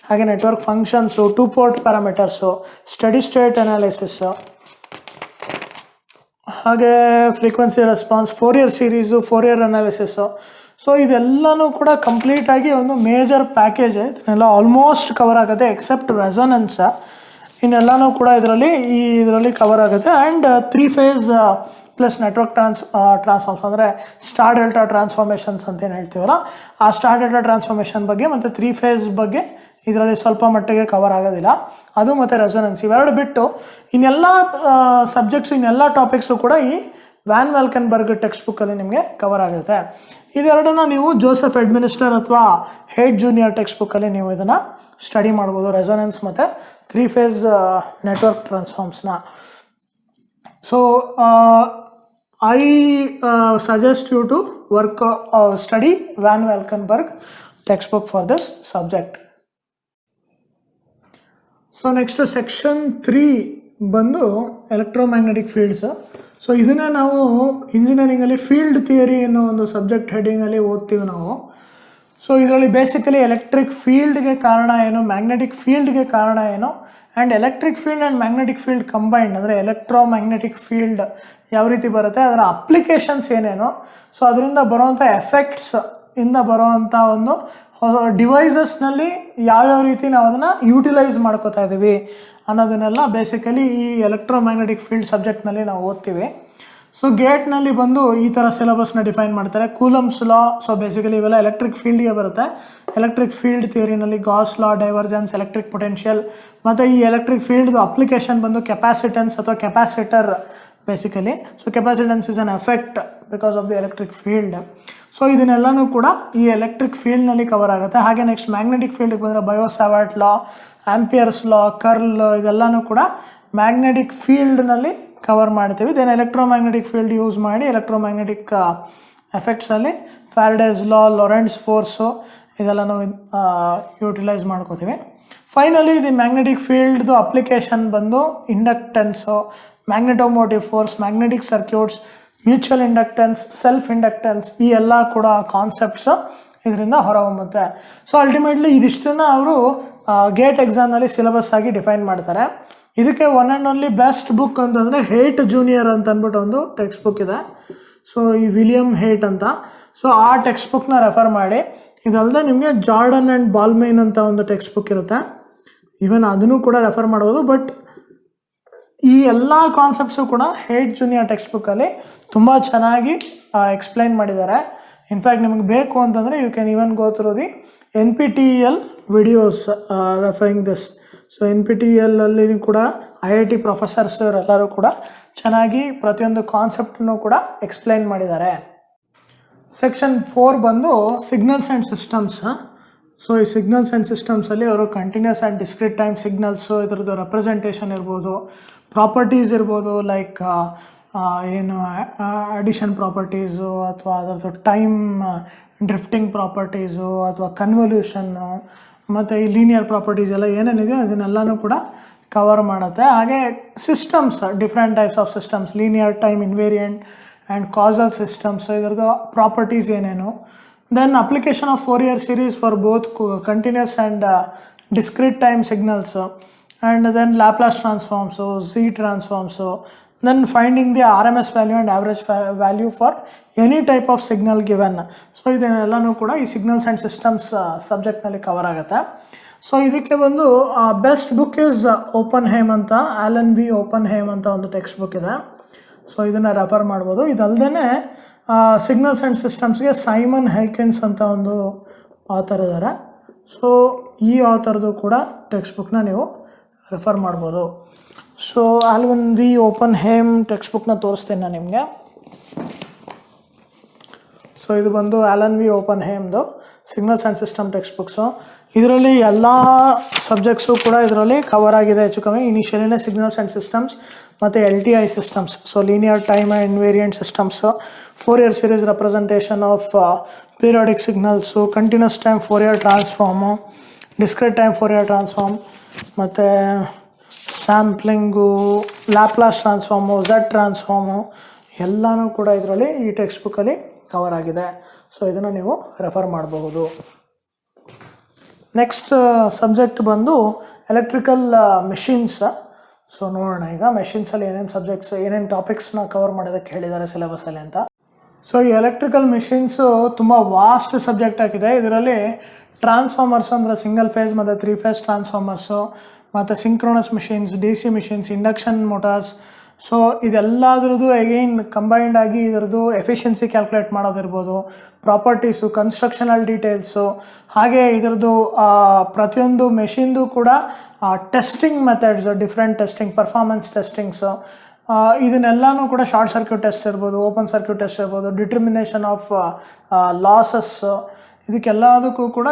ಹಾಗೆ network functions, 2 port parameters, steady state analysis, ಹಾಗೆ frequency response, Fourier series, Fourier analysis. So ಇದೆಲ್ಲನೂ ಕೂಡ ಕಂಪ್ಲೀಟಾಗಿ ಒಂದು ಮೇಜರ್ ಪ್ಯಾಕೇಜ್. ಇದನ್ನೆಲ್ಲ ಆಲ್ಮೋಸ್ಟ್ ಕವರ್ ಆಗುತ್ತೆ ಎಕ್ಸೆಪ್ಟ್ ರೆಸೊನೆನ್ಸ್, ಇನ್ನೆಲ್ಲನೂ ಕೂಡ ಇದರಲ್ಲಿ ಕವರ್ ಆಗುತ್ತೆ. And 3 phase plus network transforms ಅಂದರೆ ಸ್ಟಾರ್ ಡೆಲ್ಟಾ ಟ್ರಾನ್ಸ್ಫಾರ್ಮೇಷನ್ಸ್ ಅಂತ ಏನು ಹೇಳ್ತೀವಲ್ಲ, ಆ ಸ್ಟಾರ್ ಡೆಲ್ಟಾ ಟ್ರಾನ್ಸ್ಫಾರ್ಮೇಷನ್ ಬಗ್ಗೆ ಮತ್ತು 3 ಫೇಸ್ ಬಗ್ಗೆ ಇದರಲ್ಲಿ ಸ್ವಲ್ಪ ಮಟ್ಟಿಗೆ ಕವರ್ ಆಗೋದಿಲ್ಲ. ಅದು ಮತ್ತು ರೆಸೊನೆನ್ಸ್ ಇವೆರಡು ಬಿಟ್ಟು ಇನ್ನೆಲ್ಲ ಸಬ್ಜೆಕ್ಟ್ಸು, ಇನ್ನೆಲ್ಲ ಟಾಪಿಕ್ಸು ಕೂಡ ಈ ವ್ಯಾನ್ ವ್ಯಾಲ್ಕನ್ಬರ್ಗ್ ಟೆಕ್ಸ್ಟ್ ಬುಕ್ಕಲ್ಲಿ ನಿಮಗೆ ಕವರ್ ಆಗುತ್ತೆ. ಇದೆರಡನ್ನ ನೀವು ಜೋಸೆಫ್ ಎಡ್ಮಿನಿಸ್ಟರ್ ಅಥವಾ ಹೇಡ್ ಜೂನಿಯರ್ ಟೆಕ್ಸ್ಟ್ ಬುಕ್ಕಲ್ಲಿ ನೀವು ಇದನ್ನು ಸ್ಟಡಿ ಮಾಡ್ಬೋದು, ರೆಸೊನೆನ್ಸ್ ಮತ್ತು 3 ಫೇಸ್ ನೆಟ್ವರ್ಕ್ ಟ್ರಾನ್ಸ್ಫಾರ್ಮ್ಸ್ನ. So I suggest you to work study Van Valkenburg text book for this subject. So next section 3 ಬಂದು ಎಲೆಕ್ಟ್ರೋಮ್ಯಾಗ್ನೆಟಿಕ್ ಫೀಲ್ಡ್ಸ್. ಸೊ ಇದನ್ನೇ ನಾವು ಇಂಜಿನಿಯರಿಂಗಲ್ಲಿ ಫೀಲ್ಡ್ ಥಿಯರಿ ಅನ್ನೋ ಒಂದು ಸಬ್ಜೆಕ್ಟ್ ಹೆಡ್ಡಿಂಗಲ್ಲಿ ಓದ್ತೀವಿ ನಾವು. ಸೊ ಇದರಲ್ಲಿ ಬೇಸಿಕಲಿ ಎಲೆಕ್ಟ್ರಿಕ್ ಫೀಲ್ಡ್ಗೆ ಕಾರಣ ಏನು, ಮ್ಯಾಗ್ನೆಟಿಕ್ ಫೀಲ್ಡ್ಗೆ ಕಾರಣ ಏನು, and electric field and magnetic field combined ಅಂದರೆ ಎಲೆಕ್ಟ್ರೋಮ್ಯಾಗ್ನೆಟಿಕ್ ಫೀಲ್ಡ್ ಯಾವ ರೀತಿ ಬರುತ್ತೆ, ಅದರ ಅಪ್ಲಿಕೇಶನ್ಸ್ ಏನೇನು, ಸೊ ಅದರಿಂದ ಬರುವಂಥ ಎಫೆಕ್ಟ್ಸ್ ಇಂದ ಬರುವಂಥ ಒಂದು ಡಿವೈಸಸ್ನಲ್ಲಿ ಯಾವ್ಯಾವ ರೀತಿ ನಾವು ಅದನ್ನು ಯೂಟಿಲೈಸ್ ಮಾಡ್ಕೋತಾ ಇದ್ದೀವಿ ಅನ್ನೋದನ್ನೆಲ್ಲ ಬೇಸಿಕಲಿ ಈ ಎಲೆಕ್ಟ್ರೋಮ್ಯಾಗ್ನೆಟಿಕ್ ಫೀಲ್ಡ್ ಸಬ್ಜೆಕ್ಟ್ನಲ್ಲಿ ನಾವು ಓದ್ತೀವಿ. ಸೊ ಗೇಟ್ನಲ್ಲಿ ಬಂದು ಈ ಥರ ಸಿಲೆಬಸ್ನ ಡಿಫೈನ್ ಮಾಡ್ತಾರೆ. ಕೂಲಮ್ಸ್ ಲಾ, ಸೊ ಬೇಸಿಕಲಿ ಇವೆಲ್ಲ ಎಲೆಕ್ಟ್ರಿಕ್ ಫೀಲ್ಡ್ಗೆ ಬರುತ್ತೆ. ಎಲೆಕ್ಟ್ರಿಕ್ ಫೀಲ್ಡ್ ಥಿಯರಿನಲ್ಲಿ Gauss law, divergence, electric potential, ಮತ್ತು ಈ ಎಲೆಕ್ಟ್ರಿಕ್ ಫೀಲ್ಡ್ದು ಅಪ್ಲಿಕೇಶನ್ ಬಂದು ಕೆಪಾಸಿಟೆನ್ಸ್ ಅಥವಾ capacitor basically. So capacitance is an effect because of the electric field. So ಇದನ್ನೆಲ್ಲನೂ ಕೂಡ ಈ ಎಲೆಕ್ಟ್ರಿಕ್ ಫೀಲ್ಡ್ನಲ್ಲಿ ಕವರ್ ಆಗುತ್ತೆ. ಹಾಗೆ ನೆಕ್ಸ್ಟ್ ಮ್ಯಾಗ್ನೆಟಿಕ್ ಫೀಲ್ಡ್ಗೆ ಬಂದರೆ ಬಯೋಸಾವರ್ಟ್ ಲಾ, ಆಂಪಿಯರ್ಸ್ ಲಾ, ಕರ್ಲ್, ಇದೆಲ್ಲನೂ ಕೂಡ ಮ್ಯಾಗ್ನೆಟಿಕ್ ಫೀಲ್ಡ್ನಲ್ಲಿ ಕವರ್ ಮಾಡ್ತೀವಿ. ದೆನ್ ಎಲೆಕ್ಟ್ರೋಮ್ಯಾಗ್ನೆಟಿಕ್ ಫೀಲ್ಡ್ ಯೂಸ್ ಮಾಡಿ ಎಲೆಕ್ಟ್ರೋಮ್ಯಾಗ್ನೆಟಿಕ್ ಎಫೆಕ್ಟ್ಸಲ್ಲಿ ಫ್ಯಾರಡೇಸ್ ಲಾ, ಲೊರೆಂಟ್ಸ್ ಫೋರ್ಸು ಇದೆಲ್ಲ ನಾವು ಯೂಟಿಲೈಸ್ ಮಾಡ್ಕೋತೀವಿ. ಫೈನಲಿ ದಿ ಮ್ಯಾಗ್ನೆಟಿಕ್ ಫೀಲ್ಡ್ದು ಅಪ್ಲಿಕೇಶನ್ ಬಂದು ಇಂಡಕ್ಟೆನ್ಸು, magnetomotive force, magnetic circuits, mutual inductance, self inductance, ಈ ಎಲ್ಲ ಕೂಡ ಕಾನ್ಸೆಪ್ಟ್ಸು ಇದರಿಂದ ಹೊರಹೊಮ್ಮುತ್ತೆ. ಸೊ ಅಲ್ಟಿಮೇಟ್ಲಿ ಇದಿಷ್ಟನ್ನು ಅವರು ಗೇಟ್ ಎಕ್ಸಾಮ್ನಲ್ಲಿ ಸಿಲೆಬಸ್ ಆಗಿ ಡಿಫೈನ್ ಮಾಡ್ತಾರೆ. ಇದಕ್ಕೆ one and only best book ಅಂತಂದರೆ ಹೇಟ್ ಜೂನಿಯರ್ ಅಂತ ಅಂದ್ಬಿಟ್ಟು ಒಂದು ಟೆಕ್ಸ್ಟ್ ಬುಕ್ ಇದೆ. ಸೊ ಈ ವಿಲಿಯಮ್ ಹೇಟ್ ಅಂತ, ಸೊ ಆ ಟೆಕ್ಸ್ಟ್ ಬುಕ್ನ ರೆಫರ್ ಮಾಡಿ. ಇದಲ್ಲದೆ ನಿಮಗೆ ಜಾರ್ಡನ್ ಆ್ಯಂಡ್ ಬಾಲ್ಮೇನ್ ಅಂತ ಒಂದು ಟೆಕ್ಸ್ಟ್ ಬುಕ್ ಇರುತ್ತೆ, ಈವನ್ ಅದನ್ನು ಕೂಡ ರೆಫರ್ ಮಾಡ್ಬೋದು. ಬಟ್ ಈ ಎಲ್ಲ ಕಾನ್ಸೆಪ್ಟ್ಸು ಕೂಡ ಹೇಟ್ ಜೂನಿಯರ್ ಟೆಕ್ಸ್ಟ್ ಬುಕ್ಕಲ್ಲಿ ತುಂಬ ಚೆನ್ನಾಗಿ ಎಕ್ಸ್ಪ್ಲೈನ್ ಮಾಡಿದ್ದಾರೆ. ಇನ್ಫ್ಯಾಕ್ಟ್ ನಿಮಗೆ ಬೇಕು ಅಂತಂದರೆ you can even go through the NPTEL videos referring this. So NPTEL ಅಲ್ಲಿ ಕೂಡ IIT ಪ್ರೊಫೆಸರ್ಸ್ ಇವರೆಲ್ಲರೂ ಕೂಡ ಚೆನ್ನಾಗಿ ಪ್ರತಿಯೊಂದು ಕಾನ್ಸೆಪ್ಟನ್ನು ಕೂಡ ಎಕ್ಸ್ಪ್ಲೈನ್ ಮಾಡಿದ್ದಾರೆ. ಸೆಕ್ಷನ್ 4 ಬಂದು ಸಿಗ್ನಲ್ಸ್ ಆ್ಯಂಡ್ ಸಿಸ್ಟಮ್ಸ್. ಸೊ ಈ ಸಿಗ್ನಲ್ಸ್ ಆ್ಯಂಡ್ ಸಿಸ್ಟಮ್ಸಲ್ಲಿ ಅವರು continuous and discrete time signals, ಇದರದ್ದು ರೆಪ್ರೆಸೆಂಟೇಷನ್ ಇರ್ಬೋದು, ಪ್ರಾಪರ್ಟೀಸ್ ಇರ್ಬೋದು, ಲೈಕ್ ಏನು ಅಡಿಷನ್ ಪ್ರಾಪರ್ಟೀಸು ಅಥವಾ ಅದರದ್ದು ಟೈಮ್ ಡ್ರಿಫ್ಟಿಂಗ್ ಪ್ರಾಪರ್ಟೀಸು ಅಥವಾ ಕನ್ವಲ್ಯೂಷನ್ನು ಮತ್ತು ಈ ಲೀನಿಯರ್ ಪ್ರಾಪರ್ಟೀಸ್ ಎಲ್ಲ ಏನೇನಿದೆ ಅದನ್ನೆಲ್ಲನೂ ಕೂಡ ಕವರ್ ಮಾಡುತ್ತೆ. ಹಾಗೆ systems, different types of systems, linear time invariant and causal systems, ಇದರದ್ದು ಪ್ರಾಪರ್ಟೀಸ್ ಏನೇನು. Then application of Fourier series for both continuous and discrete time signals, and then Laplace transforms, Z transforms, then finding the RMS value and average value for any type of signal given. So ಇದನ್ನೆಲ್ಲನೂ ಕೂಡ ಈ ಸಿಗ್ನಲ್ಸ್ ಆ್ಯಂಡ್ ಸಿಸ್ಟಮ್ಸ್ ಸಬ್ಜೆಕ್ಟ್ನಲ್ಲಿ ಕವರ್ ಆಗುತ್ತೆ. ಸೊ ಇದಕ್ಕೆ ಬಂದು best book is Oppenheim ಅಂತ, ಆಲನ್ ವಿ ಓಪನ್ ಹೇಮ್ ಅಂತ ಒಂದು ಟೆಕ್ಸ್ಟ್ ಬುಕ್ ಇದೆ. ಸೊ ಇದನ್ನು ರೆಫರ್ ಮಾಡ್ಬೋದು. ಇದಲ್ಲದೆ ಸಿಗ್ನಲ್ಸ್ ಆ್ಯಂಡ್ ಸಿಸ್ಟಮ್ಸ್ಗೆ ಸೈಮನ್ ಹೈಕೆನ್ಸ್ ಅಂತ ಒಂದು ಆಥರ್ ಇದ್ದಾರೆ. ಸೊ ಈ ಆಥರ್ದು ಕೂಡ ಟೆಕ್ಸ್ಟ್ ಬುಕ್ನ ನೀವು ರೆಫರ್ ಮಾಡ್ಬೋದು. So Alan V Oppenheim text ಬುಕ್ನ ತೋರಿಸ್ತೀನಿ ನಾನು ನಿಮಗೆ. ಸೊ ಇದು ಬಂದು ಆಲನ್ ವಿ ಓಪನ್ ಹೇಮ್ದು signals and system text books. ಇದರಲ್ಲಿ ಎಲ್ಲ ಸಬ್ಜೆಕ್ಟ್ಸು ಕೂಡ ಇದರಲ್ಲಿ ಕವರ್ ಆಗಿದೆ ಹೆಚ್ಚು ಕಮ್ಮಿ. ಇನಿಷಿಯಲಿನೇ ಸಿಗ್ನಲ್ಸ್ ಆ್ಯಂಡ್ ಸಿಸ್ಟಮ್ಸ್ ಮತ್ತು LTI systems, so linear time and invariant systems, Fourier series representation of periodic signals, continuous time Fourier transform, discrete time Fourier transform, ಮತ್ತು ಸ್ಯಾಂಪ್ಲಿಂಗು, ಲ್ಯಾಪ್ಲಾಸ್ ಟ್ರಾನ್ಸ್ಫಾರ್ಮು, ಝೆಡ್ ಟ್ರಾನ್ಸ್ಫಾರ್ಮು ಎಲ್ಲನೂ ಕೂಡ ಇದರಲ್ಲಿ ಈ ಟೆಕ್ಸ್ಟ್ ಬುಕ್ಕಲ್ಲಿ ಕವರ್ ಆಗಿದೆ. ಸೊ ಇದನ್ನು ನೀವು ರೆಫರ್ ಮಾಡಬಹುದು. ನೆಕ್ಸ್ಟ್ ಸಬ್ಜೆಕ್ಟ್ ಬಂದು ಎಲೆಕ್ಟ್ರಿಕಲ್ ಮೆಷಿನ್ಸ್. ಸೊ ನೋಡೋಣ ಈಗ ಮೆಷಿನ್ಸಲ್ಲಿ ಏನೇನು ಸಬ್ಜೆಕ್ಟ್ಸ್, ಏನೇನು ಟಾಪಿಕ್ಸ್ನ ಕವರ್ ಮಾಡೋದಕ್ಕೆ ಹೇಳಿದ್ದಾರೆ ಸಿಲೆಬಸ್ಸಲ್ಲಿ ಅಂತ. ಸೊ ಈ ಎಲೆಕ್ಟ್ರಿಕಲ್ ಮೆಷಿನ್ಸು ತುಂಬ ವಾಸ್ಟ್ ಸಬ್ಜೆಕ್ಟ್ ಆಗಿದೆ. ಇದರಲ್ಲಿ ಟ್ರಾನ್ಸ್ಫಾರ್ಮರ್ಸ್ ಅಂದರೆ ಸಿಂಗಲ್ ಫೇಸ್ ಮತ್ತು 3 ಫೇಸ್ ಟ್ರಾನ್ಸ್ಫಾರ್ಮರ್ಸು, ಮತ್ತು synchronous machines, DC machines, induction motors. So ಇದೆಲ್ಲದ್ರದ್ದು ಅಗೈನ್ ಕಂಬೈಂಡ್ ಆಗಿ ಇದರದ್ದು ಎಫಿಷಿಯನ್ಸಿ ಕ್ಯಾಲ್ಕುಲೇಟ್ ಮಾಡೋದಿರ್ಬೋದು, ಪ್ರಾಪರ್ಟೀಸು, ಕನ್ಸ್ಟ್ರಕ್ಷನಲ್ ಡೀಟೇಲ್ಸು, ಹಾಗೆ ಇದರದ್ದು ಪ್ರತಿಯೊಂದು ಮೆಷಿನ್ದು ಕೂಡ testing methods, different testing, performance testings, ಇದನ್ನೆಲ್ಲನೂ ಕೂಡ ಶಾರ್ಟ್ ಸರ್ಕ್ಯೂಟ್ ಟೆಸ್ಟ್ ಇರ್ಬೋದು, ಓಪನ್ ಸರ್ಕ್ಯೂಟ್ ಟೆಸ್ಟ್ ಇರ್ಬೋದು, ಡಿಟರ್ಮಿನೇಷನ್ ಆಫ್ ಲಾಸಸ್, ಇದಕ್ಕೆಲ್ಲದಕ್ಕೂ ಕೂಡ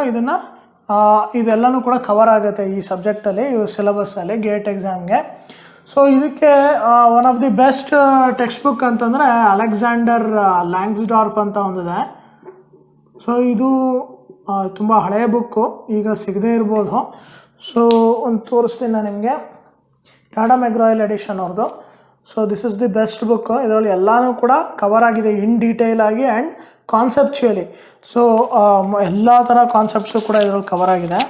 ಇದೆಲ್ಲನೂ ಕೂಡ ಕವರ್ ಆಗುತ್ತೆ ಈ ಸಬ್ಜೆಕ್ಟಲ್ಲಿ, ಸಿಲೆಬಸ್ಸಲ್ಲಿ ಗೇಟ್ ಎಕ್ಸಾಮ್ಗೆ. ಸೊ ಇದಕ್ಕೆ one of the best text book ಅಂತಂದರೆ ಅಲೆಕ್ಸಾಂಡರ್ ಲ್ಯಾಂಗ್ಸ್ಡಾರ್ಫ್ ಅಂತ ಒಂದಿದೆ. ಸೊ ಇದು ತುಂಬ ಹಳೆಯ ಬುಕ್ಕು, ಈಗ ಸಿಗದೇ ಇರ್ಬೋದು. ಸೊ ಒಂದು ತೋರಿಸ್ತೀನಿ ನಾನು ನಿಮಗೆ, ಟಾಟಾ ಮೆಗ್ರಾಯಿಲ್ ಎಡಿಷನ್ ಅವ್ರದ್ದು. So this is the best book. ಇದರಲ್ಲಿ ಎಲ್ಲನೂ ಕೂಡ ಕವರ್ ಆಗಿದೆ ಇನ್ ಡೀಟೇಲ್ ಆಗಿ ಆ್ಯಂಡ್ ಕಾನ್ಸೆಪ್ಚುಯಲಿ. ಸೊ ಎಲ್ಲ ಥರ ಕಾನ್ಸೆಪ್ಟ್ಸು ಕೂಡ ಇದರಲ್ಲಿ ಕವರ್ ಆಗಿದೆ.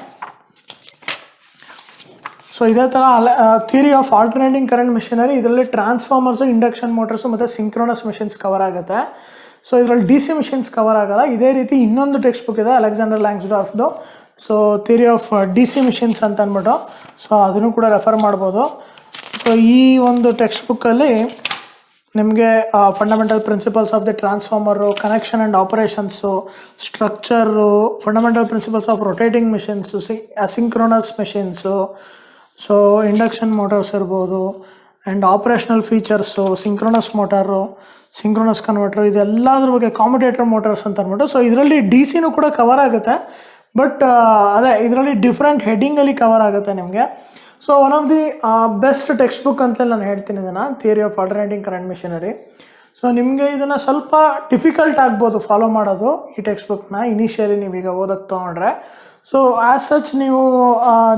ಸೊ ಇದೇ ಥರ theory of alternating current machinery, ಇದರಲ್ಲಿ ಟ್ರಾನ್ಸ್ಫಾರ್ಮರ್ಸು, ಇಂಡಕ್ಷನ್ ಮೋಟರ್ಸು ಮತ್ತು ಸಿಂಕ್ರೋನಸ್ ಮಿಷಿನ್ಸ್ ಕವರ್ ಆಗುತ್ತೆ. ಸೊ ಇದರಲ್ಲಿ DC ಮಿಷಿನ್ಸ್ ಕವರ್ ಆಗಲ್ಲ. ಇದೇ ರೀತಿ ಇನ್ನೊಂದು ಟೆಕ್ಸ್ಟ್ ಬುಕ್ ಇದೆ ಅಲೆಕ್ಸಾಂಡರ್ ಲ್ಯಾಂಗ್ಸ್ಡಾರ್ಫ್ದು, so theory of DC machines ಅಂತ ಅಂದ್ಬಿಟ್ಟು. ಸೊ ಅದನ್ನು ಕೂಡ ರೆಫರ್ ಮಾಡ್ಬೋದು. ಸೊ ಈ ಒಂದು ಟೆಕ್ಸ್ಟ್ ಬುಕ್ಕಲ್ಲಿ ನಿಮಗೆ fundamental principles of the transformer, connection and operations, structure, fundamental principles of rotating machines, asynchronous machines, so induction motors ಇರ್ಬೋದು, and operational features, synchronous motor, synchronous converter, ಇದೆಲ್ಲದ್ರ ಬಗ್ಗೆ ಕಾಮ್ಯುಟೇಟರ್ ಮೋಟಾರ್ಸ್ ಅಂತ ಅಂದ್ಬಿಟ್ಟು. ಸೊ ಇದರಲ್ಲಿ DCನೂ ಕೂಡ ಕವರ್ ಆಗುತ್ತೆ, ಬಟ್ ಅದೇ ಇದರಲ್ಲಿ ಡಿಫ್ರೆಂಟ್ ಹೆಡ್ಡಿಂಗಲ್ಲಿ ಕವರ್ ಆಗುತ್ತೆ ನಿಮಗೆ. So one of the best text book ಅಂತಲೇ ನಾನು ಹೇಳ್ತೀನಿ ಇದನ್ನು, theory of alternating current machinery. So ನಿಮಗೆ ಇದನ್ನು ಸ್ವಲ್ಪ ಡಿಫಿಕಲ್ಟ್ ಆಗ್ಬೋದು ಫಾಲೋ ಮಾಡೋದು ಈ ಟೆಕ್ಸ್ಟ್ ಬುಕ್ನ ಇನಿಷಿಯಲಿ ನೀವೀಗ ಓದಕ್ಕೆ ತೊಗೊಂಡ್ರೆ. ಸೊ ಆ್ಯಸ್ ಸಚ್ ನೀವು